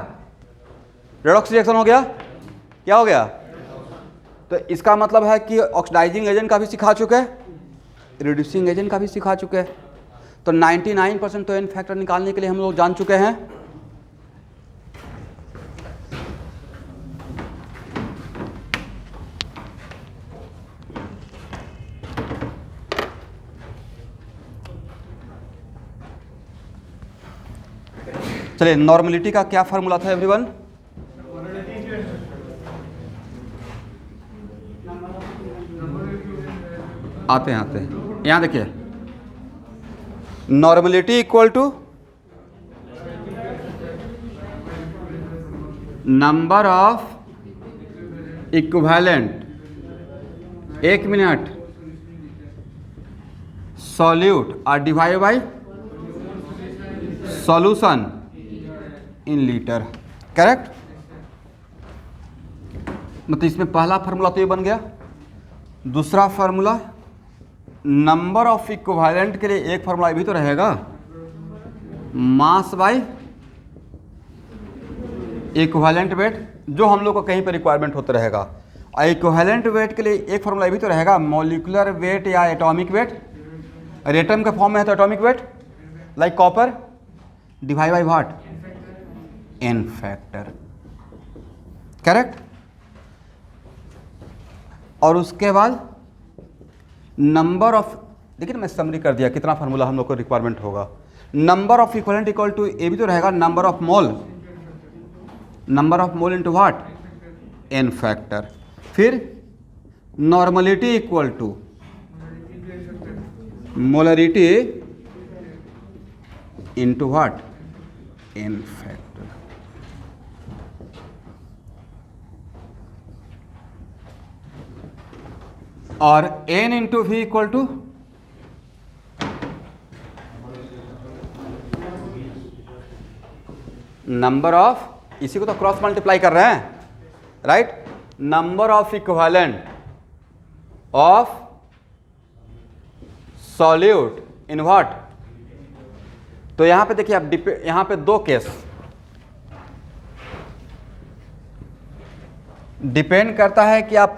रेडॉक्स रिएक्शन हो गया, क्या हो गया। तो इसका मतलब है कि ऑक्सीडाइजिंग एजेंट का भी सिखा चुके हैं, रिड्यूसिंग एजेंट का भी सिखा चुके हैं। तो 99% तो एन फैक्टर निकालने के लिए हम लोग जान चुके हैं। चलिए, नॉर्मलिटी का क्या फार्मूला था एवरीवन? आते हैं यहाँ देखिए, normality equal to number of equivalent, एक मिनट, सॉल्यूट और divide by solution in litre, correct? मतलब इसमें पहला फार्मूला तो ये बन गया। दूसरा फार्मूला, नंबर ऑफ इक्विवेलेंट के लिए एक फार्मूला भी तो रहेगा, मास बाय इक्विवेलेंट वेट, जो हम लोग को कहीं पर रिक्वायरमेंट होता रहेगा। और इक्विवेलेंट वेट के लिए एक फार्मूला भी तो रहेगा, मॉलिक्यूलर वेट या एटॉमिक वेट। एटम के फॉर्म में है तो atomic weight, like copper, divide by what, N factor, correct? और उसके बाद नंबर ऑफ, देखिए मैं समरी कर दिया कितना फार्मूला हम लोग को रिक्वायरमेंट होगा। Number of equivalent equal to ये भी तो रहेगा number of mole, number of mole into what, N factor. फिर normality equal to molarity into what, N factor. और n into v equal to number of, इसी को तो क्रॉस मल्टीप्लाई कर रहे हैं, right? Number of equivalent of solute in what. तो यहां पे देखिए, आप यहां पे दो केस डिपेंड करता है कि आप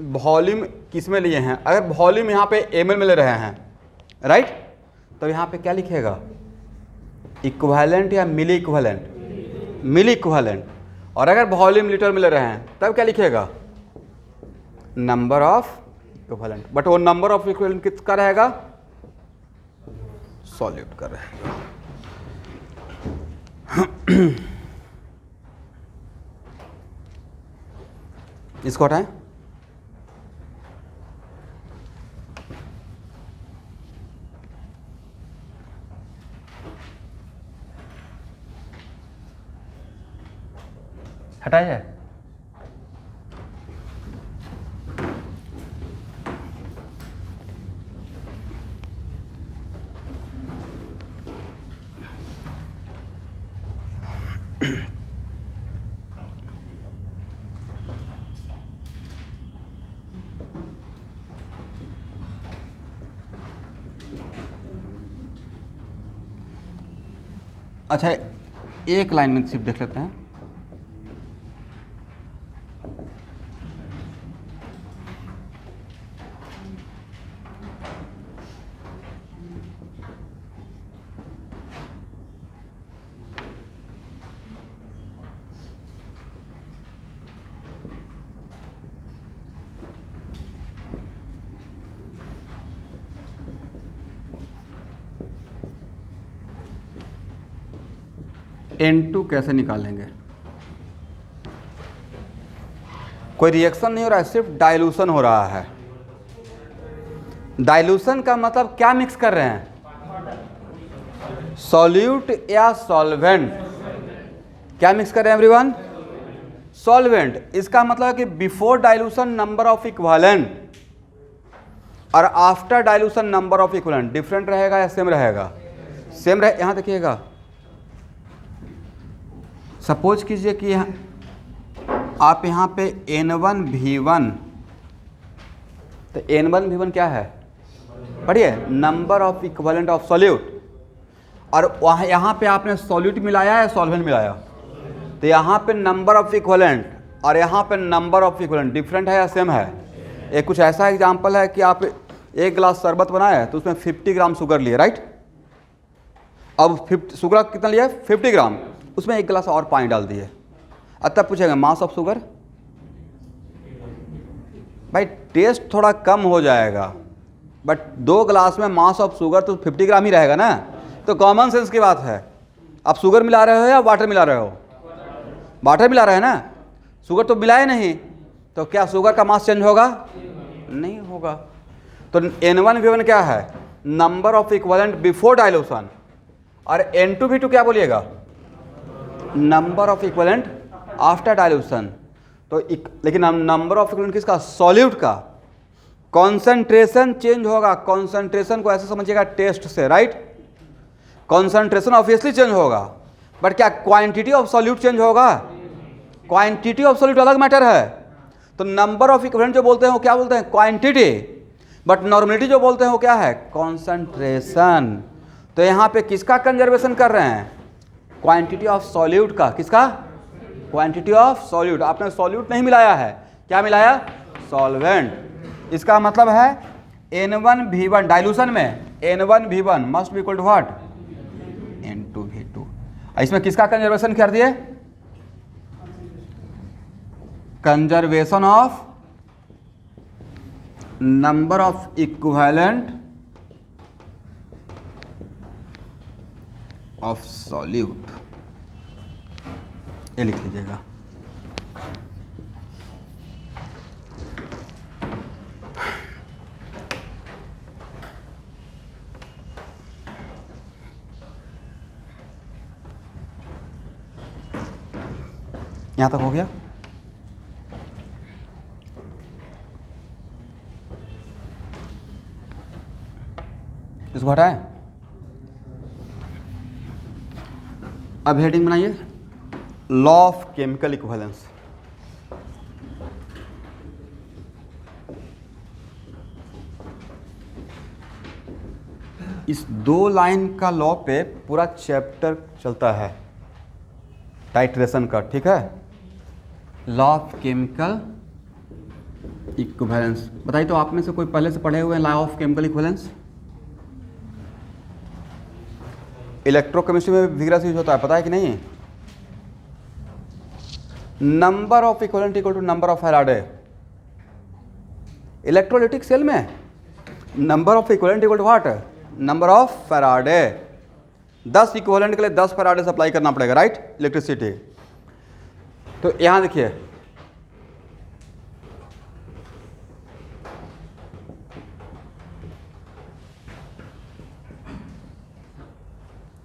वॉल्यूम किस में लिए हैं। अगर वॉल्यूम यहाँ पे ml में ले रहे हैं, राइट, तो यहाँ पे क्या लिखेगा, इक्विवेलेंट या मिली इक्विवेलेंट, मिली इक्विवेलेंट। और अगर वॉल्यूम लीटर में ले रहे हैं तब क्या लिखेगा, नंबर ऑफ इक्विवेलेंट। बट वो नंबर ऑफ इक्विवेलेंट किसका रहेगा, सॉल्यूट का रहेगा। इसको हटाएं। हटाया जाए। अच्छा, एक लाइन में सिर्फ देख लेते हैं। N2 कैसे निकालेंगे? कोई रिएक्शन नहीं हो रहा है, सिर्फ डाइल्यूशन हो रहा है। डाइल्यूशन का मतलब क्या मिक्स कर रहे हैं, सॉल्यूट या सॉल्वेंट। क्या मिक्स कर रहे हैं एवरीवन, सॉल्वेंट। इसका मतलब है कि before dilution number of equivalent और after dilution number of equivalent different रहेगा या सेम रहेगा, सेम रहे। यहां देखिएगा, सपोज कीजिए कि आप यहाँ पे N1V1, तो N1V1 क्या है, पढ़िए, number of equivalent of solute. और वहाँ यहाँ पे आपने सॉल्यूट मिलाया या सॉल्वेंट मिलाया, तो यहाँ पे नंबर ऑफ इक्विवेलेंट और यहाँ पे नंबर ऑफ इक्विवेलेंट डिफरेंट है या सेम है। एक कुछ ऐसा एग्जांपल है कि आप एक गिलास शरबत बनाए तो उसमें 50 ग्राम शुगर लिए, राइट। अब शुगर कितना लिया, 50 ग्राम, उसमें एक गिलास और पानी डाल दिए। अब तब पूछेगा मास ऑफ शुगर, भाई टेस्ट थोड़ा कम हो जाएगा, बट 2 गिलास में मास ऑफ शुगर तो 50 ग्राम ही रहेगा ना। तो कॉमन सेंस की बात है, आप शुगर मिला रहे हो या वाटर मिला रहे हो? वाटर मिला रहे हैं ना, शुगर तो मिलाए नहीं, तो क्या शुगर का मास चेंज होगा? नहीं होगा। तो N1V1 क्या है? Number of equivalent before dilution, और N2V2 क्या बोलिएगा? Number of equivalent after dilution. तो लेकिन नंबर ऑफ इक्विवेलेंट किसका? सॉल्यूट का। कॉन्सेंट्रेशन चेंज होगा, कॉन्सेंट्रेशन को ऐसे समझिएगा टेस्ट से, राइट? कॉन्सेंट्रेशन ऑब्वियसली चेंज होगा, बट क्या क्वांटिटी ऑफ सॉल्यूट चेंज होगा? क्वांटिटी ऑफ सॉल्यूट अलग मैटर है। तो नंबर ऑफ इक्विवेलेंट जो बोलते हैं वो क्या बोलते हैं? क्वांटिटी। बट नॉर्मेलिटी जो बोलते हैं वो क्या है? कॉन्सेंट्रेशन। तो यहाँ पे किसका कंजर्वेशन कर रहे हैं? क्वांटिटी ऑफ सॉल्यूट का। किसका? Quantity of solute. आपने सॉल्यूट नहीं मिलाया है, क्या मिलाया? सॉल्वेंट। इसका मतलब है N1V1 डाइल्यूशन में N1V1 must be equal to what? N2V2। इसमें किसका कंजर्वेशन कर दिए? Conservation of number of equivalent of solute, ये लिख लीजिएगा। यहां तक हो गया? इसको हटाएं। अब हेडिंग बनाइए, लॉ ऑफ केमिकल इक्विवेलेंस। इस 2 लाइन का लॉ पे पूरा चैप्टर चलता है, टाइट्रेशन का, ठीक है? Law of chemical equivalence. बताइए तो आप में से कोई पहले से पढ़े हुए हैं law of chemical equivalence? Electrochemistry में विग्रस यूज होता है, पता है कि नहीं? Number of equivalent equal to number of Faraday. Electrolytic cell में number of equivalent equal to what? Number of Faraday. 10 equivalent के लिए 10 फैराडे सप्लाई करना पड़ेगा, राइट? इलेक्ट्रिसिटी। तो यहां देखिए,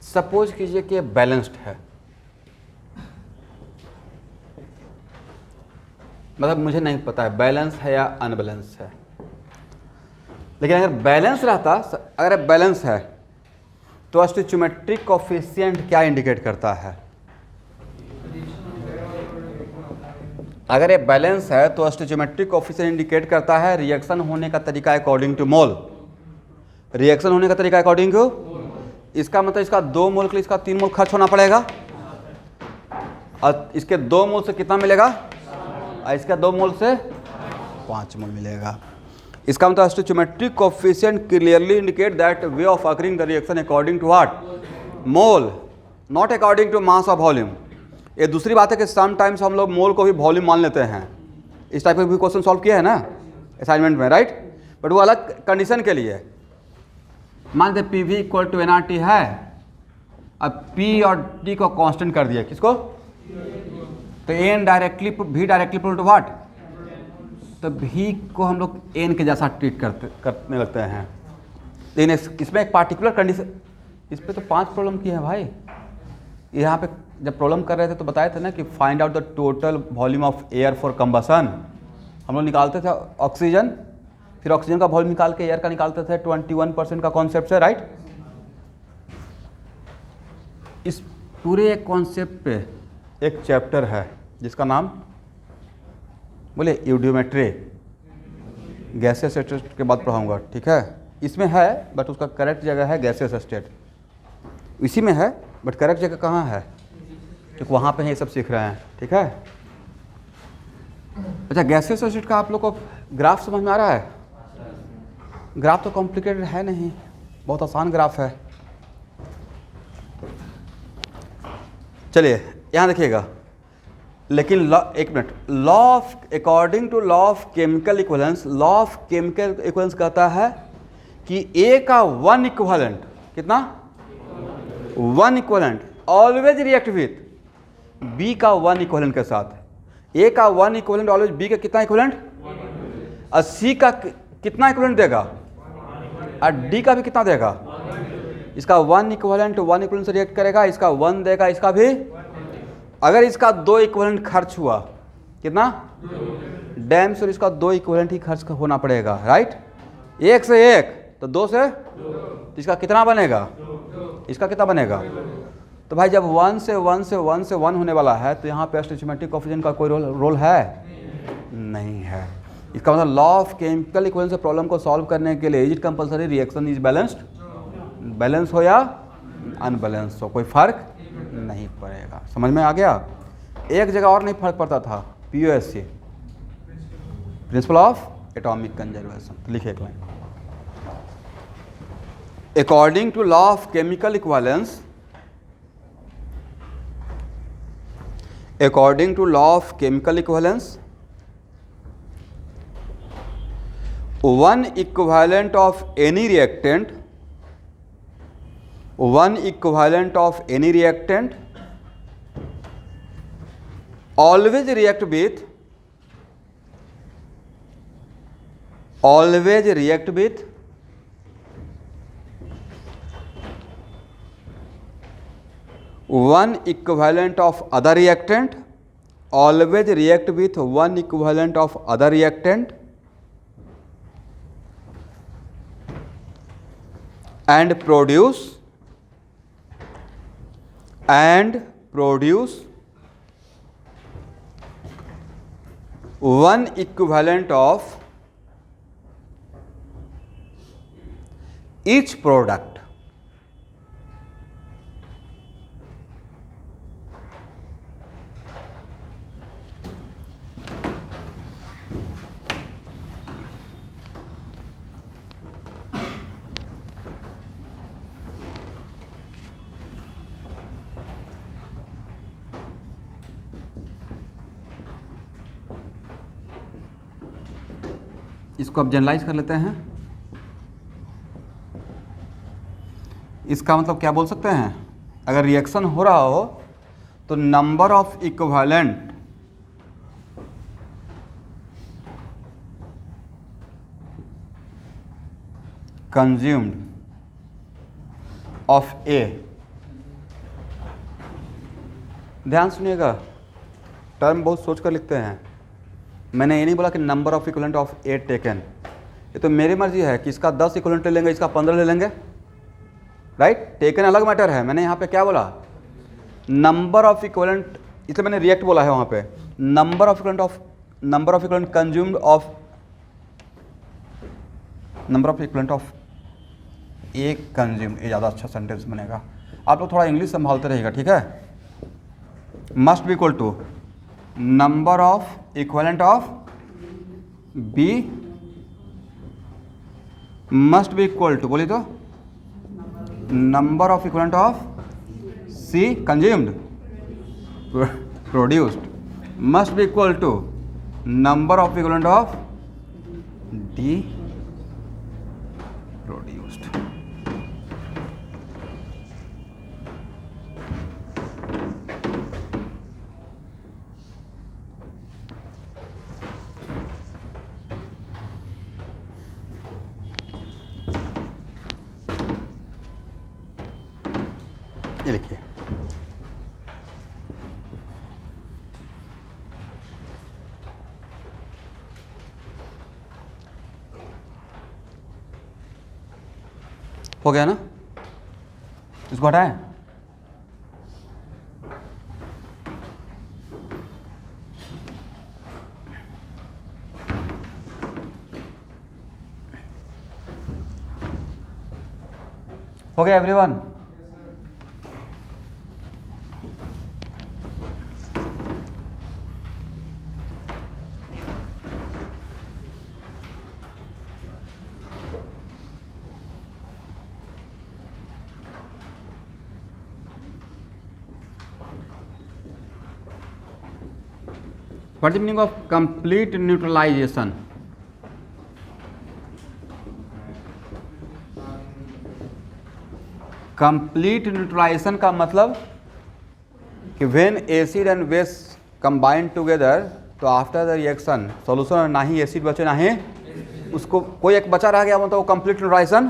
सपोज कीजिए कि बैलेंस्ड है, मतलब मुझे नहीं पता है बैलेंस है या अनबैलेंस है, लेकिन अगर बैलेंस रहता, अगर बैलेंस है तो स्टोइचियोमेट्रिक कोफिशिएंट क्या इंडिकेट करता है? अगर ये बैलेंस है तो स्टोइचियोमेट्रिक कोफिशिएंट इंडिकेट करता है रिएक्शन होने का तरीका अकॉर्डिंग टू मोल। रिएक्शन होने का तरीका अकॉर्डिंग टू, इसका मतलब इसका 2 मोल के लिए इसका 3 मोल खर्च होना पड़ेगा, और इसके 2 मोल से कितना मिलेगा? और इसका 2 मोल से 5 मोल मिलेगा। इसका मतलब stoichiometric coefficient clearly indicate that way of occurring the reaction according to what? Mole, not according to mass of volume. ये दूसरी बात है कि समटाइम्स हम लोग मोल को भी वॉल्यूम मान लेते हैं। इस टाइप के भी क्वेश्चन सॉल्व किया है ना असाइनमेंट में, राइट? बट वो अलग कंडीशन के लिए। मान लीजिए P V equal to NRT है, अब P और T को कांस्टेंट कर दिया, किसको? तो N directly, V directly equal to what? तो V को हम लोग N के जैसा ट्रीट करने लगते हैं। लेकिन इसमें एक पार्टिकुलर कंडीशन, इस पर तो 5 प्रॉब्लम की है भाई। यहाँ पे जब प्रॉब्लम कर रहे थे तो बताए थे ना कि find out the total volume of air for combustion. हम लोग निकालते थे ऑक्सीजन, फिर ऑक्सीजन का वॉल्यूम निकाल के एयर का निकालते थे, 21% का कॉन्सेप्ट है, राइट? इस पूरे कॉन्सेप्ट पे एक चैप्टर है जिसका नाम बोले यूडियोमेट्री, गैसियस स्टेट के बाद पढ़ाऊंगा, ठीक है? इसमें है बट उसका करेक्ट जगह है गैसियस स्टेट, इसी में है बट करेक्ट जगह कहाँ है? क्योंकि वहाँ पे ये सब सीख रहे हैं, ठीक है? अच्छा, गैसियस स्टेट का आप लोग को ग्राफ समझ में आ रहा है? ग्राफ तो कॉम्प्लिकेटेड है नहीं, बहुत आसान ग्राफ है। चलिए यहाँ देखिएगा, लेकिन एक minute, law of according to law of chemical equivalence, law of chemical equivalence कहता है कि ए का 1 इक्विवेलेंट, कितना? 1 equivalent always react with B का 1 इक्विवेलेंट के साथ। ए का 1 इक्विवेलेंट ऑलवेज बी का कितना इक्विवेलेंट, और सी का कितना इक्विवेलेंट देगा, और डी का भी कितना देगा। इसका 1 इक्विवेलेंट से रिएक्ट करेगा, इसका 1 देगा, इसका भी। अगर इसका 2 इक्विवेलेंट खर्च हुआ, कितना, डैम से इसका 2 इक्विवेलेंट ही खर्च होना पड़ेगा, राइट। 1 से 1 तो 2 से, तो इसका कितना बनेगा, इसका कितना बनेगा। तो भाई जब 1 से 1 से 1 से 1 होने वाला है तो यहाँ पे स्टोइचोमेट्रिक कोएफिशिएंट का कोई रोल है नहीं है। इसका मतलब law of chemical equivalence problem को सॉल्व करने के लिए is it compulsory reaction is balanced, balance हो या अनबैलेंस हो, कोई फर्क नहीं पड़ेगा। समझ में आ गया। एक जगह और नहीं फर्क पड़ता था, POSC, principle of atomic conservation. तो लिखे एक line, according to law of chemical equivalence, according to law of chemical equivalence, one equivalent of any reactant, one equivalent of any reactant always react with, always react with one equivalent of other reactant, always react with one equivalent of other reactant and produce one equivalent of each product. इसको अब generalise कर लेते हैं। इसका मतलब क्या बोल सकते हैं, अगर रिएक्शन हो रहा हो तो number of equivalent consumed of A, ध्यान सुनिएगा, टर्म बहुत सोच कर लिखते हैं। मैंने ये नहीं बोला कि number of equivalent of a taken, ये तो मेरी मर्जी है कि इसका 10 इक्विवेलेंट ले लेंगे, इसका 15 ले लेंगे, राइट। टेकन अलग मैटर है। मैंने यहाँ पे क्या बोला, नंबर ऑफ इक्विवेलेंट, इसलिए मैंने रिएक्ट बोला है वहाँ पे, number of equivalent consumed of, number of equivalent of A consume, ये ज़्यादा अच्छा सेंटेंस बनेगा। आप लोग थोड़ा इंग्लिश संभालते रहिएगा, ठीक है। Must be equal to number of equivalent of B, must be equal to, बोलिए तो, number of equivalent of C consumed produced, must be equal to number of equivalent of D produced. ये लिखिए, हो गया ना, इसको हटाएं। हो गया everyone. What is the meaning of complete neutralization? Complete neutralization का मतलब कि when acid and base combine together, तो आफ्टर द रिएक्शन सॉल्यूशन ना ही एसिड बचे ना ही उसको कोई एक बचा रह गया, मतलब वो कंप्लीट न्यूट्रलाइजेशन।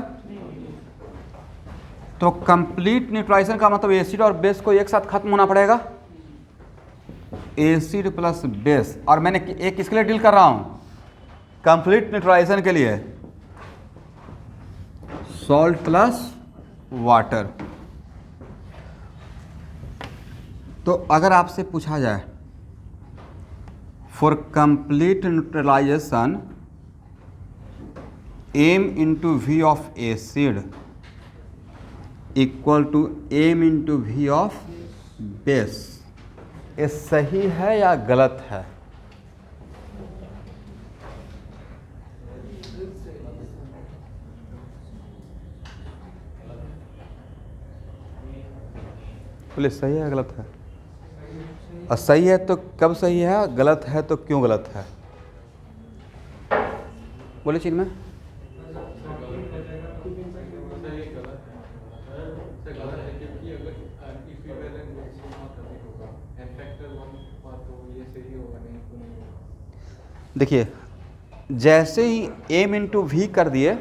तो कंप्लीट न्यूट्रलाइजेशन का मतलब एसिड और बेस को एक साथ खत्म होना पड़ेगा, एसिड प्लस बेस। और मैंने एक किसके लिए डील कर रहा हूं, कंप्लीट न्यूट्रलाइजेशन के लिए, सॉल्ट प्लस वाटर। तो अगर आपसे पूछा जाए for complete neutralization m into V of acid equal to m into V of base, ये सही है या गलत है? बोले सही है या गलत है? और सही है तो कब सही है, गलत है तो क्यों गलत है? बोले चीन में देखिए, जैसे ही m इंटू वी कर दिए,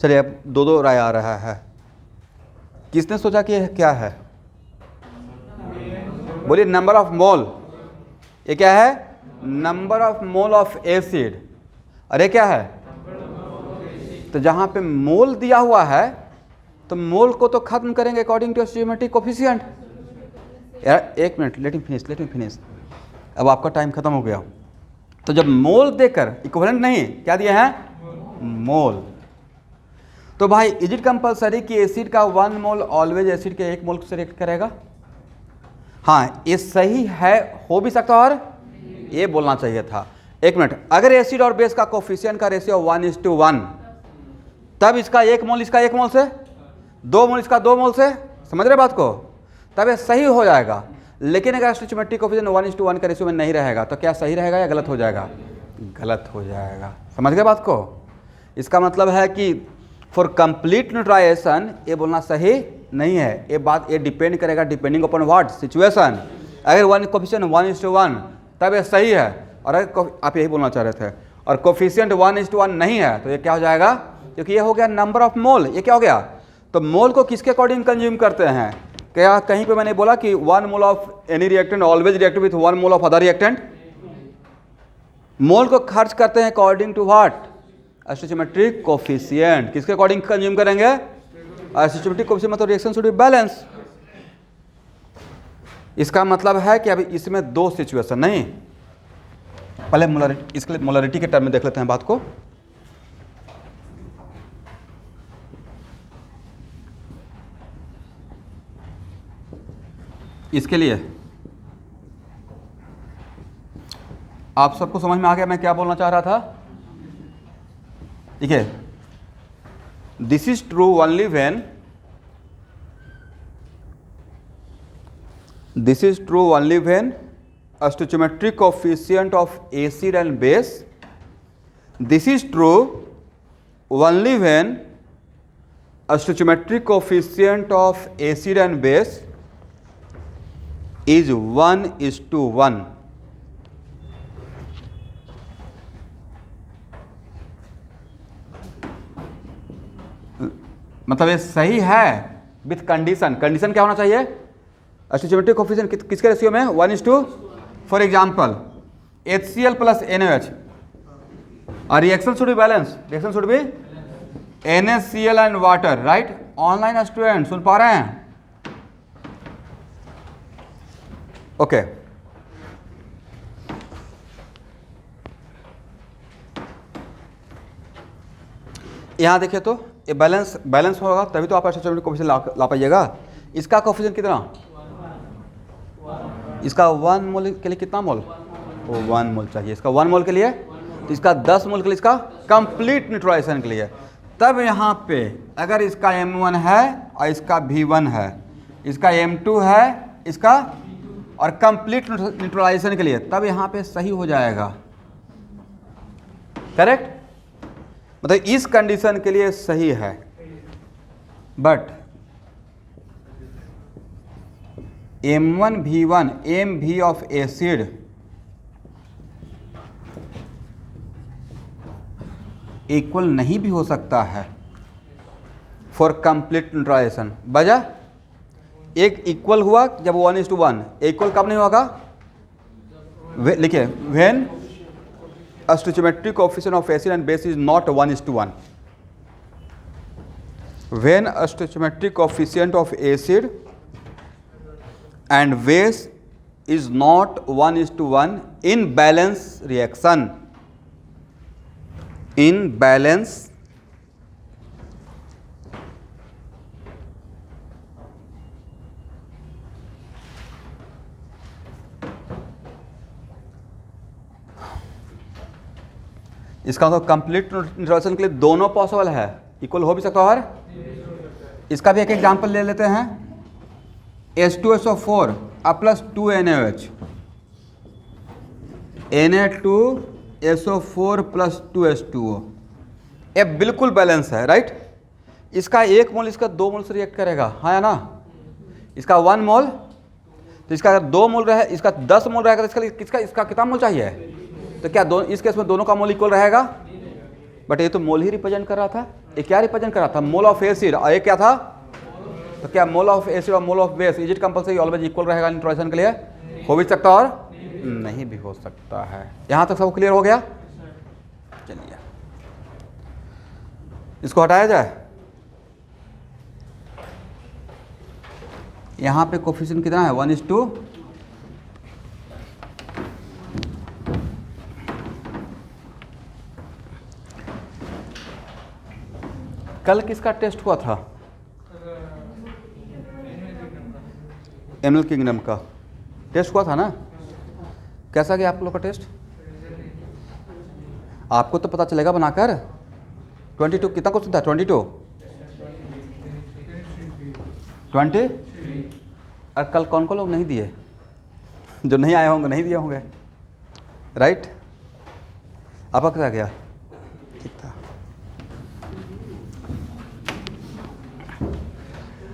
चलिए अब दो दो राय आ रहा है, किसने सोचा कि यह क्या है? बोलिए नंबर ऑफ मोल, ये क्या है? Number of mole of acid. अरे क्या है? तो जहां पे मोल दिया हुआ है तो मोल को तो खत्म करेंगे अकॉर्डिंग टू स्टोइकियोमेट्रिक कोफिशिएंट। यार एक मिनट, लेट मी फिनिश। अब आपका टाइम खत्म हो गया। तो जब मोल देकर, इक्विवेलेंट नहीं, क्या दिए हैं? मोल। तो भाई इज इट कंपलसरी कि एसिड का 1 मोल ऑलवेज एसिड के 1 मोल से रिएक्ट करेगा? हाँ, ये सही है, हो भी सकता और ये बोलना चाहिए था। एक मिनट, अगर एसिड और बेस का कोफिशिएंट का रेशियो 1:1, तब इसका 1 मोल इसका 1 मोल से, 2 मोल इसका 2 मोल से, समझ रहे बात को? तब ये सही हो जाएगा। लेकिन अगर स्टोइकियोमेट्रिक कोफिशिएंट 1:1 का रेशियो में नहीं रहेगा तो क्या सही रहेगा या गलत हो जाएगा? गलत हो जाएगा। समझ गए बात को? इसका मतलब है कि फॉर कंप्लीट न्यूट्रलाइजेशन ये बोलना सही नहीं है। ये बात ये डिपेंड करेगा, डिपेंडिंग अपॉन व्हाट सिचुएशन। अगर 1 कोफिशिएंट 1:1 तब ये सही है, और अगर आप यही बोलना चाह रहे थे, और कोफिशिएंट 1:1 नहीं है तो ये क्या हो जाएगा? क्योंकि ये हो गया नंबर ऑफ मोल। ये क्या हो गया? तो मोल को किसके अकॉर्डिंग कंज्यूम करते हैं? क्या कहीं पे मैंने बोला कि 1 mole of any reactant always react with 1 mole of other reactant? Mole को खर्च करते हैं according to what? Stoichiometric coefficient. किसके अकॉर्डिंग कंज्यूम करेंगे? स्टोइकियोमेट्रिक कोफिशिएंट, मतलब रिएक्शन शुड बी बैलेंस। इसका मतलब है कि अभी इसमें 2 सिचुएशन नहीं, पहले मोलरिटी, इसके लिए मोलरिटी के टर्म में देख लेते हैं बात को। इसके लिए आप सबको समझ में आ गया मैं क्या बोलना चाह रहा था? ठीक है, this is true only when, this is true only when stoichiometric coefficient of acid and base, this is true only when stoichiometric coefficient of acid and base is 1:1। मतलब ये सही है विथ कंडीशन। कंडीशन क्या होना चाहिए? Stoichiometric coefficient किसके ratio में? 1:। For example HCl plus NaOH, और reaction should be balance, reaction should be NaCl and water, right? Online student सुन पा रहे हैं? ओके यहां देखिए, तो ये बैलेंस होगा तभी तो आप स्टोइकियोमेट्रिक कोफिशिएंट ला पाइएगा। इसका कोफिशिएंट कितना? इसका 1 मोल के लिए कितना मोल? वो 1 मोल चाहिए। इसका 1 मोल के लिए, तो इसका 10 मोल के लिए, इसका कंप्लीट न्यूट्रलाइजेशन के लिए। तब यहाँ पे अगर इसका M1 है और इसका V1 है, इसका M2 है, इसका, और कंप्लीट न्यूट्रलाइजेशन के लिए, तब यहाँ पे सही हो जाएगा। करेक्ट? मतलब इस कंडीशन के लिए सही है। But M1V1 MV of acid equal नहीं भी हो सकता है फॉर कंप्लीट न्यूट्रलाइजेशन। वजह, एक इक्वल हुआ जब 1:1, इक्वल कब नहीं होगा? लिखिए, when stoichiometric coefficient of acid and base is not 1:1। When stoichiometric coefficient of acid and base is not 1:1 in balance reaction, in balance इसका मतलब कंप्लीट न्यूट्रलाइजेशन के लिए दोनों पॉसिबल है, इक्वल हो भी सकता है। और इसका भी एक एग्जांपल ले लेते हैं, H2SO4 plus 2NaOH, Na2SO4 plus 2H2O, ये बिल्कुल बैलेंस है, राइट। इसका 1 मोल इसका 2 मोल से रिएक्ट करेगा, हाँ या ना? इसका 1 मोल, तो इसका अगर 2 मोल रहे, इसका 10 मोल रहेगा, तो इसका कितना मोल चाहिए? तो क्या इस केस में दोनों का मोल इक्वल रहेगा? बट ये तो मोल ही रिप्रेजेंट कर रहा था, ये क्या रिप्रेजेंट कर रहा था? मोल ऑफ एसिड, और ये क्या था? तो क्या मोल ऑफ एसिड और mole of base is it compulsory always equal रहेगा न्यूट्रलाइजेशन के लिए? हो भी सकता और नहीं भी हो सकता है। यहां तक सब क्लियर हो गया? चलिए इसको हटाया जाए। यहां पे कोएफिशिएंट कितना है? 1:2। कल किसका टेस्ट हुआ था? एमएल किंगडम का टेस्ट हुआ था ना? कैसा गया आप लोग का टेस्ट? आपको तो पता चलेगा बनाकर। 22 कितना क्वेश्चन था? 22 20। और कल कौन कौन लोग नहीं दिए? जो नहीं आए होंगे नहीं दिए होंगे, राइट। आपका क्या गया? ठीक था।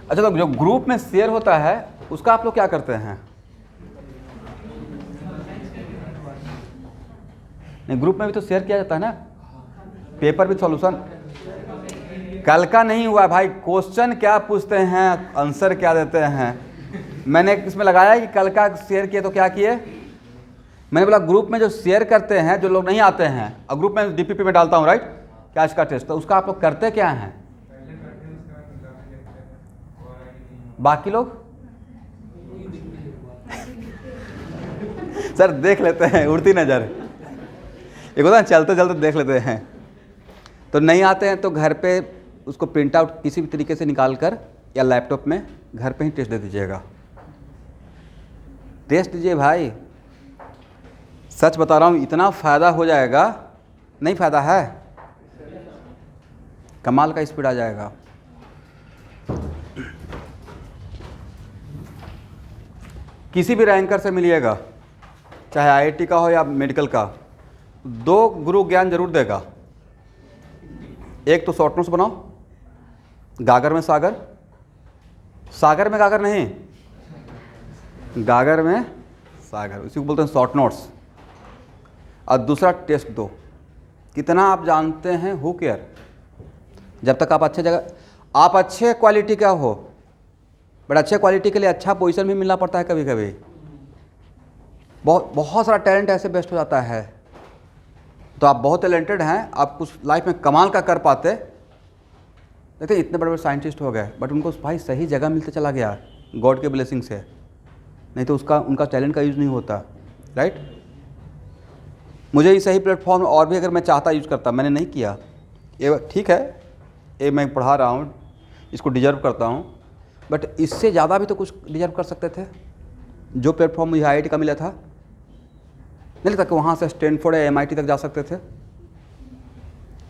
अच्छा, तो जो ग्रुप में शेयर होता है उसका आप लोग क्या करते हैं? नहीं, ग्रुप में भी तो शेयर किया जाता है ना, पेपर विद सॉल्यूशन। कल का नहीं हुआ भाई, क्वेश्चन क्या पूछते हैं, आंसर क्या देते हैं। मैंने इसमें लगाया कि कल का शेयर किए तो क्या किए? मैंने बोला ग्रुप में जो शेयर करते हैं, जो लोग नहीं आते हैं, और ग्रुप में डीपीपी में डालता हूँ, राइट, क्या इसका टेस्ट, तो उसका आप लोग करते क्या हैं? बाकी लोग सर देख लेते हैं, उड़ती नज़र, एक होता है चलते चलते देख लेते हैं। तो नहीं आते हैं तो घर पे उसको प्रिंट आउट किसी भी तरीके से निकाल कर या लैपटॉप में घर पे ही टेस्ट दे दीजिएगा। टेस्ट दीजिए भाई, सच बता रहा हूँ, इतना फ़ायदा हो जाएगा। नहीं फ़ायदा है, कमाल का स्पीड आ जाएगा। किसी भी रैंकर से मिलिएगा, चाहे आईआईटी का हो या मेडिकल का, 2 गुरु ज्ञान जरूर देगा। एक तो शॉर्ट नोट्स बनाओ, गागर में सागर, सागर में गागर नहीं, गागर में सागर, उसी को बोलते हैं शॉर्ट नोट्स। और दूसरा टेस्ट दो, कितना आप जानते हैं, हु केयर। जब तक आप अच्छे जगह, आप अच्छे क्वालिटी का हो, बट अच्छे क्वालिटी के लिए अच्छा पोजीशन भी मिलना पड़ता है कभी कभी। बहुत सारा टैलेंट ऐसे बेस्ट हो जाता है। तो आप बहुत टैलेंटेड हैं, आप कुछ लाइफ में कमाल का कर पाते, देखते इतने बड़े बड़े साइंटिस्ट हो गए, बट उनको भाई सही जगह मिलते चला गया गॉड के ब्लेसिंग से, नहीं तो उनका टैलेंट का यूज़ नहीं होता, राइट। मुझे ये सही प्लेटफॉर्म और भी अगर मैं चाहता यूज़ करता, मैंने नहीं किया। ये ठीक है, ये मैं पढ़ा रहा हूँ, इसको डिजर्व करता हूँ, बट इससे ज़्यादा भी तो कुछ डिजर्व कर सकते थे। जो प्लेटफॉर्म मुझे आईआईटी का मिला था, नहीं लगता कि वहाँ से स्टैनफोर्ड या एमआईटी तक जा सकते थे,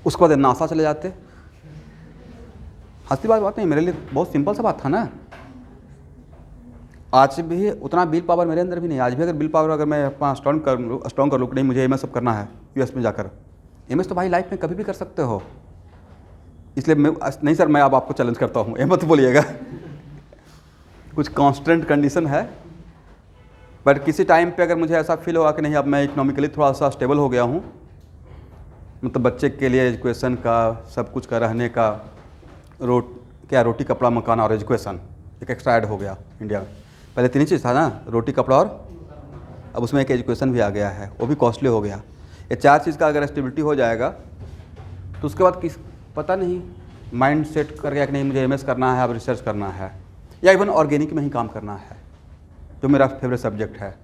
उसके बाद नासा चले जाते। हंसी बात नहीं, मेरे लिए बहुत सिंपल सा बात था ना। आज भी उतना बिल पावर मेरे अंदर भी नहीं। आज भी अगर बिल पावर अगर मैं अपना स्ट्रॉन्ग कर लूँ कि नहीं मुझे एमएस सब करना है यूएस में जाकर, एमएस तो भाई लाइफ में कभी भी कर सकते हो। इसलिए मैं नहीं सर, मैं अब आपको चैलेंज करता हूँ, ये मत बोलिएगा। कुछ कांस्टेंट कंडीशन है बट किसी टाइम पे अगर मुझे ऐसा फील होगा कि नहीं अब मैं इकोनॉमिकली थोड़ा सा स्टेबल हो गया हूँ, मतलब बच्चे के लिए एजुकेशन का, सब कुछ का, रहने का, रोटी कपड़ा मकान और एजुकेशन एक एक्स्ट्रा ऐड हो गया इंडिया में। पहले 3 ही चीज़ था ना, रोटी कपड़ा और अब उसमें एक एजुकेशन भी आ गया है, वो भी कॉस्टली हो गया। ये 4 चीज़ का अगर स्टेबिलिटी हो जाएगा तो उसके बाद पता नहीं माइंड सेट कर गया कि नहीं मुझे एमएस करना है, अब रिसर्च करना है, या इवन ऑर्गेनिक में ही काम करना है, जो मेरा फेवरेट सब्जेक्ट है।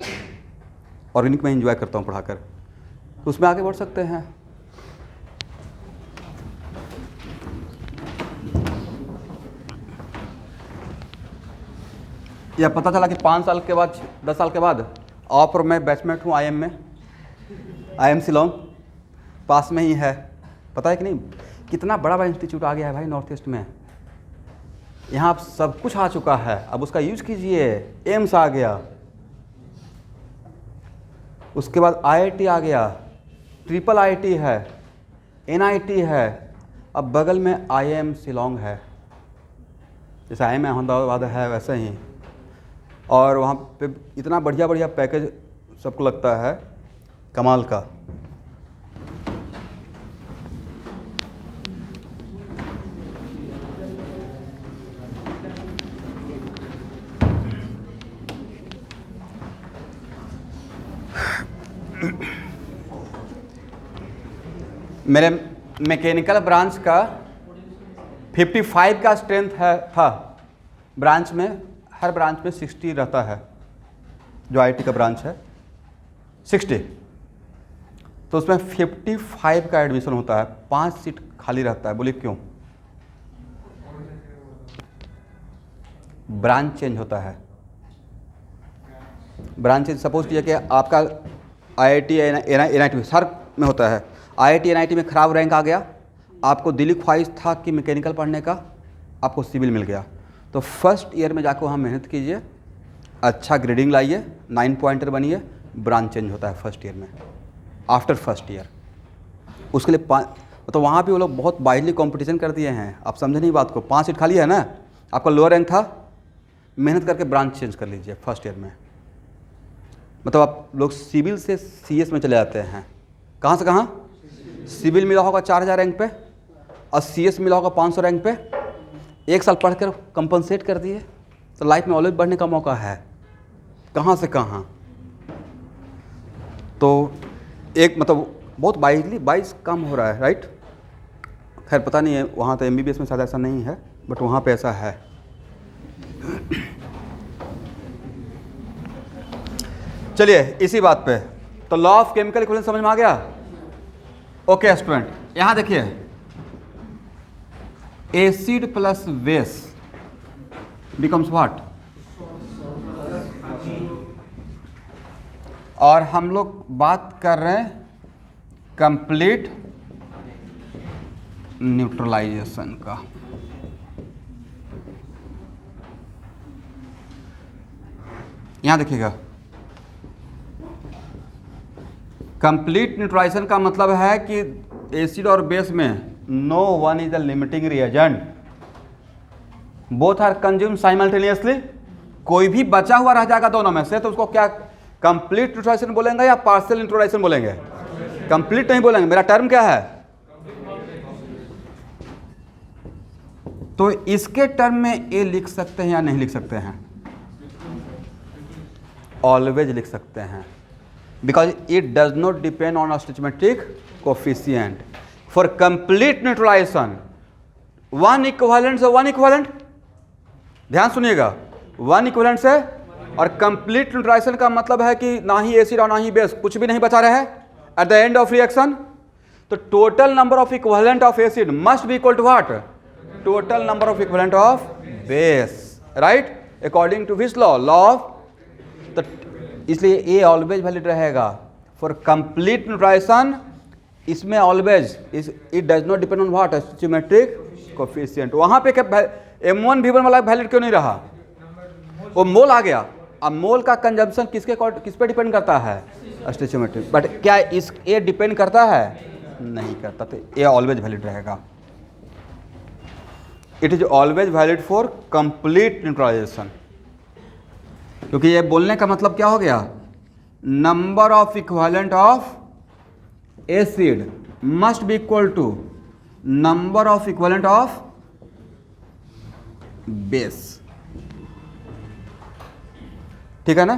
ऑर्गेनिक में एंजॉय करता हूँ पढ़ाकर, तो उसमें आगे बढ़ सकते हैं। या पता चला कि 5 साल के बाद, 10 साल के बाद और मैं बैचमेट हूँ IIM में, IIM शिलोंग पास में ही है। पता है कि नहीं कितना बड़ा बड़ा इंस्टीट्यूट आ गया है भाई नॉर्थ ईस्ट में। यहाँ सब कुछ आ चुका है, अब उसका यूज कीजिए। एम्स आ गया, उसके बाद IIT आ गया, IIIT है, NIT है, अब बगल में IIM शिलोंग है। जैसे IIM अहमदाबाद है वैसे ही, और वहाँ पे इतना बढ़िया बढ़िया पैकेज सबको लगता है कमाल का। मेरे मैकेनिकल ब्रांच का 55 का स्ट्रेंथ था ब्रांच में, हर ब्रांच में 60 रहता है, जो IIT का ब्रांच है 60, तो उसमें 55 का एडमिशन होता है, 5 सीट खाली रहता है। बोलिए क्यों? ब्रांच चेंज होता है। ब्रांच चेंज सपोज किया कि आपका IIT NIT हर में होता है, IIT NIT में ख़राब रैंक आ गया, आपको दिली ख्वाहिश था कि मैकेनिकल पढ़ने का, आपको सिविल मिल गया, तो फर्स्ट ईयर में जाकर वहाँ मेहनत कीजिए, अच्छा ग्रेडिंग लाइए, 9 पॉइंटर बनिए, ब्रांच चेंज होता है फर्स्ट ईयर में, आफ्टर फर्स्ट ईयर। उसके लिए तो वहाँ भी वो लोग बहुत वाइडली कंपटीशन कर दिए हैं। आप समझे नहीं बात को, 5 सीट खाली है ना, आपका लोअर रैंक था, मेहनत करके ब्रांच चेंज कर लीजिए फर्स्ट ईयर में। मतलब आप लोग सिविल से CS में चले जाते हैं। कहाँ से कहाँ? सिविल मिला होगा 4000 रैंक पे और CS मिला होगा 500 रैंक पे। 1 साल पढ़कर कंपनसेट कर दिए तो लाइफ में ऑलवेज बढ़ने का मौका है। कहाँ से कहाँ? तो एक मतलब बहुत वाइडली 22 कम हो रहा है, राइट? खैर पता नहीं है, वहाँ तो MBBS में शायद ऐसा नहीं है, बट वहाँ पे ऐसा है। चलिए इसी बात पे, तो लॉ ऑफ केमिकल इक्विवेलेंस समझ में आ गया? ओके स्टूडेंट, यहाँ देखिए, acid plus base becomes what? और हम लोग बात कर रहे हैं कंप्लीट न्यूट्रलाइजेशन का। यहां देखिएगा, कंप्लीट न्यूट्रलाइजेशन का मतलब है कि एसिड और बेस में no one is the limiting reagent, both are consume simultaneously. कोई भी बचा हुआ रह जाएगा दोनों में से, तो उसको क्या कंप्लीट न्यूट्रलाइजेशन बोलेंगे या पार्शियल न्यूट्रलाइजेशन बोलेंगे? कंप्लीट नहीं बोलेंगे। मेरा टर्म क्या है? तो इसके टर्म में ए लिख सकते हैं या नहीं लिख सकते हैं? ऑलवेज लिख सकते हैं, because it does not depend on stoichiometric coefficient. For complete neutralization one equivalent से वन इक्विवेलेंट, ध्यान सुनिएगा, वन इक्विवेलेंट से। और कंप्लीट न्यूट्रलाइजेशन का मतलब है कि ना ही एसिड और ना ही बेस, कुछ भी नहीं बचा रहे हैं at the end of reaction. तो total number of equivalent of acid must be equal to what? Total number of equivalent of base, right? According to which law? Law of. तो इसलिए ए ऑलवेज वैलिड रहेगा for complete neutralization. इसमें always it does not depend on what? Stoichiometric coefficient. वहां पे क्या M1 V1 वाला valid क्यों नहीं रहा? वो मोल आ गया। अब मोल का कंजम्पशन किस पे डिपेंड करता है? स्टोइचियोमेट्रिक। बट क्या इस ए डिपेंड करता है? नहीं करता, तो ए ऑलवेज वैलिड रहेगा। It is always valid for complete neutralization. क्योंकि ये बोलने का मतलब क्या हो गया, number of equivalent of acid must be equal to number of equivalent of base. ठीक है ना।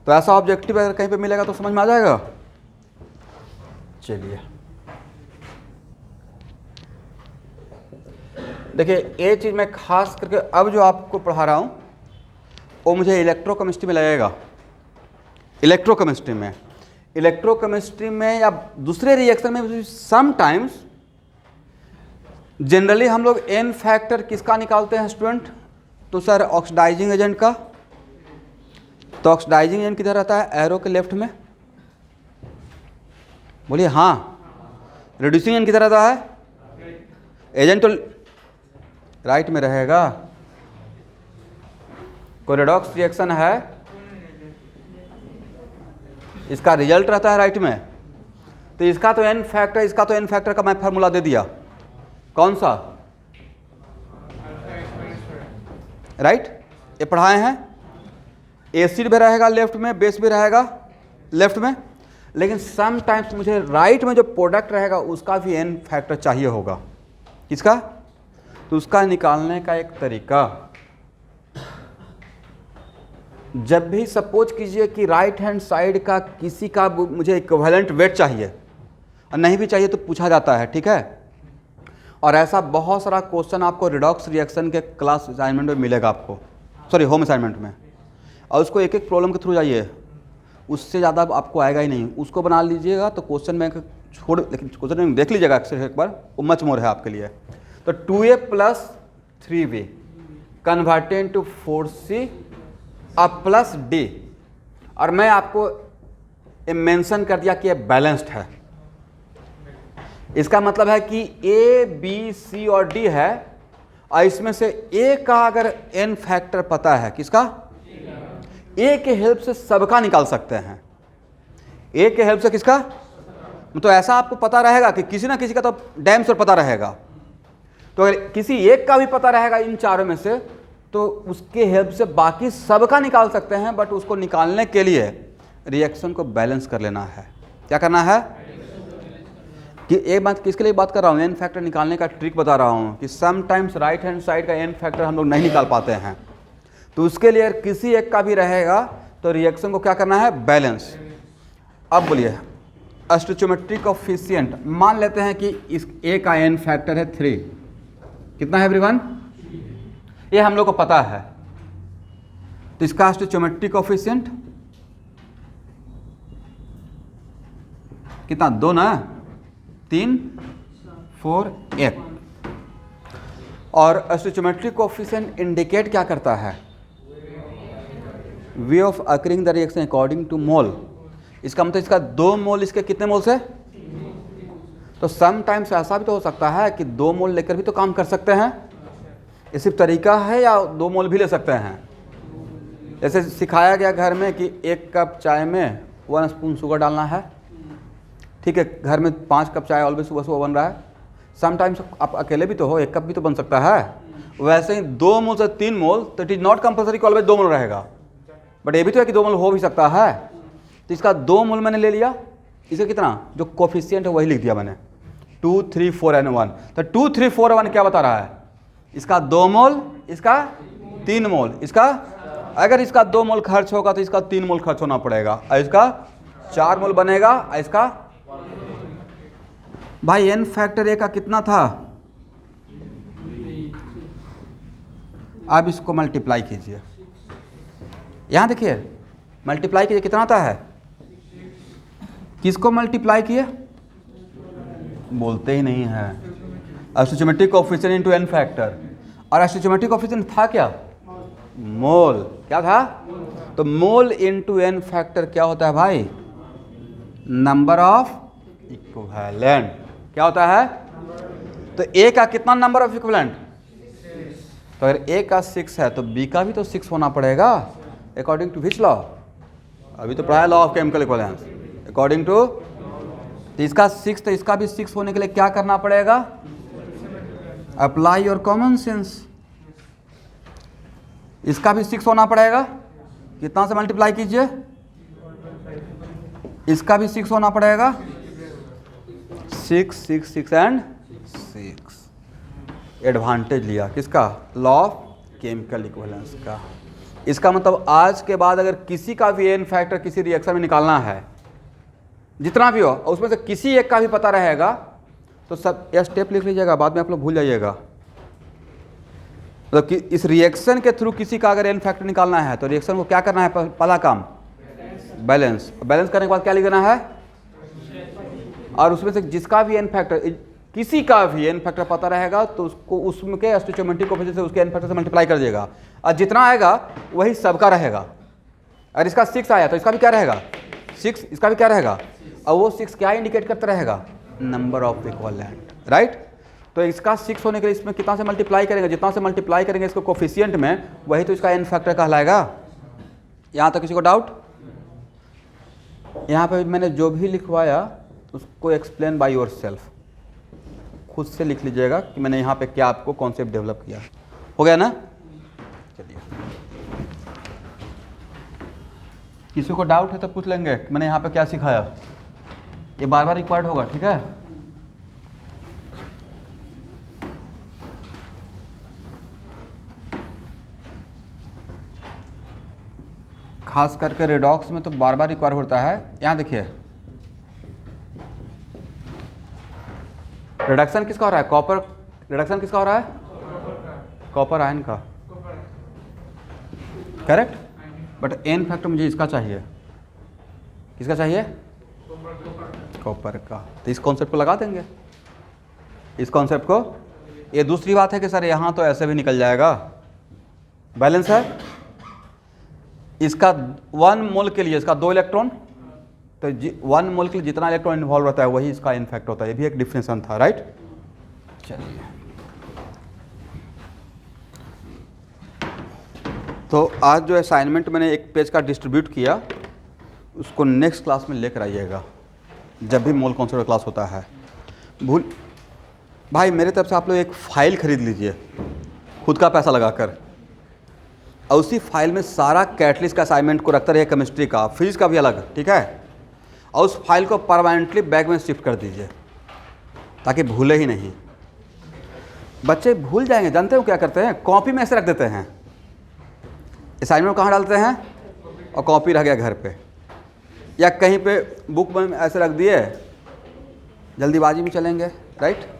तो ऐसा ऑब्जेक्टिव अगर कहीं पे मिलेगा तो समझ में आ जाएगा। चलिए देखिए, ये चीज़ मैं खास करके अब जो आपको पढ़ा रहा हूँ वो मुझे इलेक्ट्रोकेमिस्ट्री में लगेगा। इलेक्ट्रोकेमिस्ट्री में या दूसरे रिएक्शन में समटाइम्स जनरली हम लोग एन फैक्टर किसका निकालते हैं स्टूडेंट, तो सर ऑक्सीडाइजिंग एजेंट का। तो ऑक्सीडाइजिंग एजेंट किधर रहता है, एरो के लेफ्ट में, बोलिए हाँ। रिड्यूसिंग एजेंट किधर रहता है, एजेंट तो राइट में रहेगा। कोई रेडॉक्स रिएक्शन है, इसका रिजल्ट रहता है राइट में, तो इसका तो एन फैक्टर, इसका तो एन फैक्टर का मैं फार्मूला दे दिया, कौन सा, राइट। ये पढ़ाए हैं। एसिड भी रहेगा लेफ्ट में, बेस भी रहेगा लेफ्ट में, लेकिन सम टाइम्स मुझे राइट में जो प्रोडक्ट रहेगा उसका भी एन फैक्टर चाहिए होगा। किसका, तो उसका निकालने का एक तरीका, जब भी सपोज कीजिए कि राइट हैंड साइड का किसी का मुझे इक्विवेलेंट वेट चाहिए और नहीं भी चाहिए तो पूछा जाता है, ठीक है। और ऐसा बहुत सारा क्वेश्चन आपको रिडॉक्स रिएक्शन के क्लास असाइनमेंट में मिलेगा आपको, सॉरी होम असाइनमेंट में, और उसको एक एक प्रॉब्लम के थ्रू जाइए, उससे ज़्यादा आपको आएगा ही नहीं। उसको बना लीजिएगा तो क्वेश्चन बैंक छोड़, लेकिन क्वेश्चन बैंक देख लीजिएगा अक्सर एक बार, वो मच मोर है आपके लिए। तो 2a + 3b converted to 4c अब प्लस d, और मैं आपको मेंशन कर दिया कि ये बैलेंस्ड है। इसका मतलब है कि a, b, c और d है, और इसमें से a का अगर n फैक्टर पता है, किसका, a के हेल्प से सबका निकाल सकते हैं। a के हेल्प से किसका, तो ऐसा आपको पता रहेगा कि किसी ना किसी का तो डैम श्योर पता रहेगा। तो अगर किसी एक का भी पता रहेगा इन चारों में से, तो उसके हेल्प से बाकी सबका निकाल सकते हैं। बट उसको निकालने के लिए रिएक्शन को बैलेंस कर लेना है। क्या करना है कि एक बात, किसके लिए बात कर रहा हूँ, एन फैक्टर निकालने का ट्रिक बता रहा हूँ कि समटाइम्स राइट हैंड साइड का एन फैक्टर हम लोग नहीं निकाल पाते हैं, तो उसके लिए अगर किसी एक का भी रहेगा तो रिएक्शन को क्या करना है, बैलेंस। अब बोलिए स्टोइचोमेट्रिक कोएफिशिएंट, मान लेते हैं कि इस ए का एन फैक्टर है 3, कितना है एवरीवन, ये हम लोग को पता है। तो इसका स्टोइचोमेट्रिक कोएफिशिएंट कितना, 2 ना, 3, 4, 1। और स्टोइचोमेट्रिक कोएफिशिएंट इंडिकेट क्या करता है, way of occurring the reaction according to mole. इसका मतलब इसका 2 मोल, इसके कितने मोल से, तो सम टाइम्स ऐसा भी तो हो सकता है कि 2 मोल लेकर भी तो काम कर सकते हैं। ये सिर्फ तरीका है या 2 मोल भी ले सकते हैं। जैसे सिखाया गया घर में कि 1 कप चाय में 1 स्पून शुगर डालना है, ठीक है। घर में 5 कप चाय ऑलवेज सुबह सुबह बन रहा है। समटाइम्स आप अकेले भी तो हो, 1 कप भी तो बन सकता है। वैसे ही 2 मोल से 3 मोल, तो इट इज नॉट कंपल्सरी कि ऑलवेज 2 मोल रहेगा, बट ये भी तो है कि 2 मोल हो भी सकता है। तो इसका 2 मोल मैंने ले लिया, इसका कितना जो कोफिशिएंट है वही लिख दिया मैंने, 2, 3, 4 and 1। तो 2, 3, 4 1 क्या बता रहा है, इसका 2 मोल, इसका 3 मोल। इसका अगर इसका 2 मोल खर्च होगा तो इसका 3 मोल खर्च होना पड़ेगा, और इसका 4 मोल बनेगा। और इसका भाई एन फैक्टर ए का कितना था, अब इसको मल्टीप्लाई कीजिए, यहां देखिए मल्टीप्लाई कीजिए, कितना आता है, किसको मल्टीप्लाई किए, बोलते ही नहीं है। स्टोइचोमेट्रिक कोएफिशिएंट इनटू एन फैक्टर, और स्टोइचोमेट्रिक कोएफिशिएंट था क्या, मोल। क्या था, तो मोल इनटू एन फैक्टर क्या होता है भाई, नंबर ऑफ इक्विवेलेंट। क्या होता है, तो ए का कितना नंबर ऑफ इक्विवेलेंट, तो अगर ए का 6 है तो बी का भी तो 6 होना पड़ेगा, अकॉर्डिंग टू विच लॉ, अभी तो पढ़ाया law of chemical equivalence, according to. तो इसका 6, तो इसका भी 6 होने के लिए क्या करना पड़ेगा, अप्लाई योर कॉमन सेंस। इसका भी 6 होना पड़ेगा, कितना से मल्टीप्लाई कीजिए, इसका भी 6 होना पड़ेगा, 6 6 6 एंड 6। एडवांटेज लिया किसका, लॉ ऑफ केमिकल इक्विवेलेंस का। इसका मतलब आज के बाद अगर किसी का भी एन फैक्टर किसी रिएक्शन में निकालना है, जितना भी हो, और उसमें से किसी एक का भी पता रहेगा तो सब यह स्टेप लिख लीजिएगा, बाद में आप लोग भूल जाइएगा। मतलब कि इस रिएक्शन के थ्रू किसी का अगर एन फैक्टर निकालना है तो रिएक्शन को क्या करना है, पहला काम बैलेंस, बैलेंस करने के बाद क्या लिखना है, और उसमें से जिसका भी एन फैक्टर, किसी का भी एन फैक्टर पता रहेगा तो उसको उसके स्टोइचोमेट्रिक कोएफिशिएंट से उसके एन फैक्टर से मल्टीप्लाई कर दिएगा, और जितना आएगा वही सबका रहेगा। और इसका 6 आया तो इसका भी क्या रहेगा 6, इसका भी क्या रहेगा, और वो 6 क्या इंडिकेट करता रहेगा, नंबर ऑफ इक्विवेलेंट, राइट। तो इसका 6 होने के लिए इसमें कितना से मल्टीप्लाई करेंगे, जितना से मल्टीप्लाई करेंगे इसको कोफिशिएंट में, वही तो इसका एन फैक्टर कहलाएगा। यहाँ तक किसी को डाउट? यहाँ पे मैंने जो भी लिखवाया उसको एक्सप्लेन बाय योर सेल्फ, खुद से लिख लीजिएगा कि मैंने यहाँ पे क्या आपको कॉन्सेप्ट डेवलप किया। हो गया ना? चलिए, किसी को डाउट है तो पूछ लेंगे कि मैंने यहाँ पे क्या सिखाया। ये बार बार रिक्वायर्ड होगा, ठीक है। खास करके रेडॉक्स में तो बार बार रिक्वायर होता है। यहाँ देखिए, रिडक्शन किसका हो रहा है, कॉपर, रिडक्शन किसका हो रहा है, कॉपर आयन का, करेक्ट। बट एन फैक्टर मुझे इसका चाहिए, किसका चाहिए, कॉपर का। तो इस कॉन्सेप्ट को लगा देंगे, इस कॉन्सेप्ट को। ये दूसरी बात है कि सर यहाँ तो ऐसे भी निकल जाएगा, बैलेंस है, इसका 1 मोल के लिए इसका 2 इलेक्ट्रॉन, तो 1 मोल के लिए जितना इलेक्ट्रॉन इन्वॉल्व रहता है वही इसका इन फैक्टर होता है। ये भी एक डिफरेंशन था, राइट। चलिए, तो आज जो असाइनमेंट मैंने एक पेज का डिस्ट्रीब्यूट किया उसको नेक्स्ट क्लास में लेकर आइएगा, जब भी मोल कॉन्सेप्ट क्लास होता है। भूल भाई, मेरे तरफ से आप लोग एक फ़ाइल खरीद लीजिए खुद का पैसा लगाकर, और उसी फाइल में सारा कैटलिस्ट का असाइनमेंट को रखता रहिए, केमिस्ट्री का, फिजिक्स का भी अलग, ठीक है। और उस फाइल को परमानेंटली बैग में शिफ्ट कर दीजिए ताकि भूले ही नहीं। बच्चे भूल जाएंगे, जानते हो क्या करते हैं, कॉपी में ऐसे रख देते हैं, असाइनमेंट कहाँ डालते हैं, और कॉपी रह गया घर पे, या कहीं पे बुक में ऐसे रख दिए, जल्दीबाजी में चलेंगे, राइट।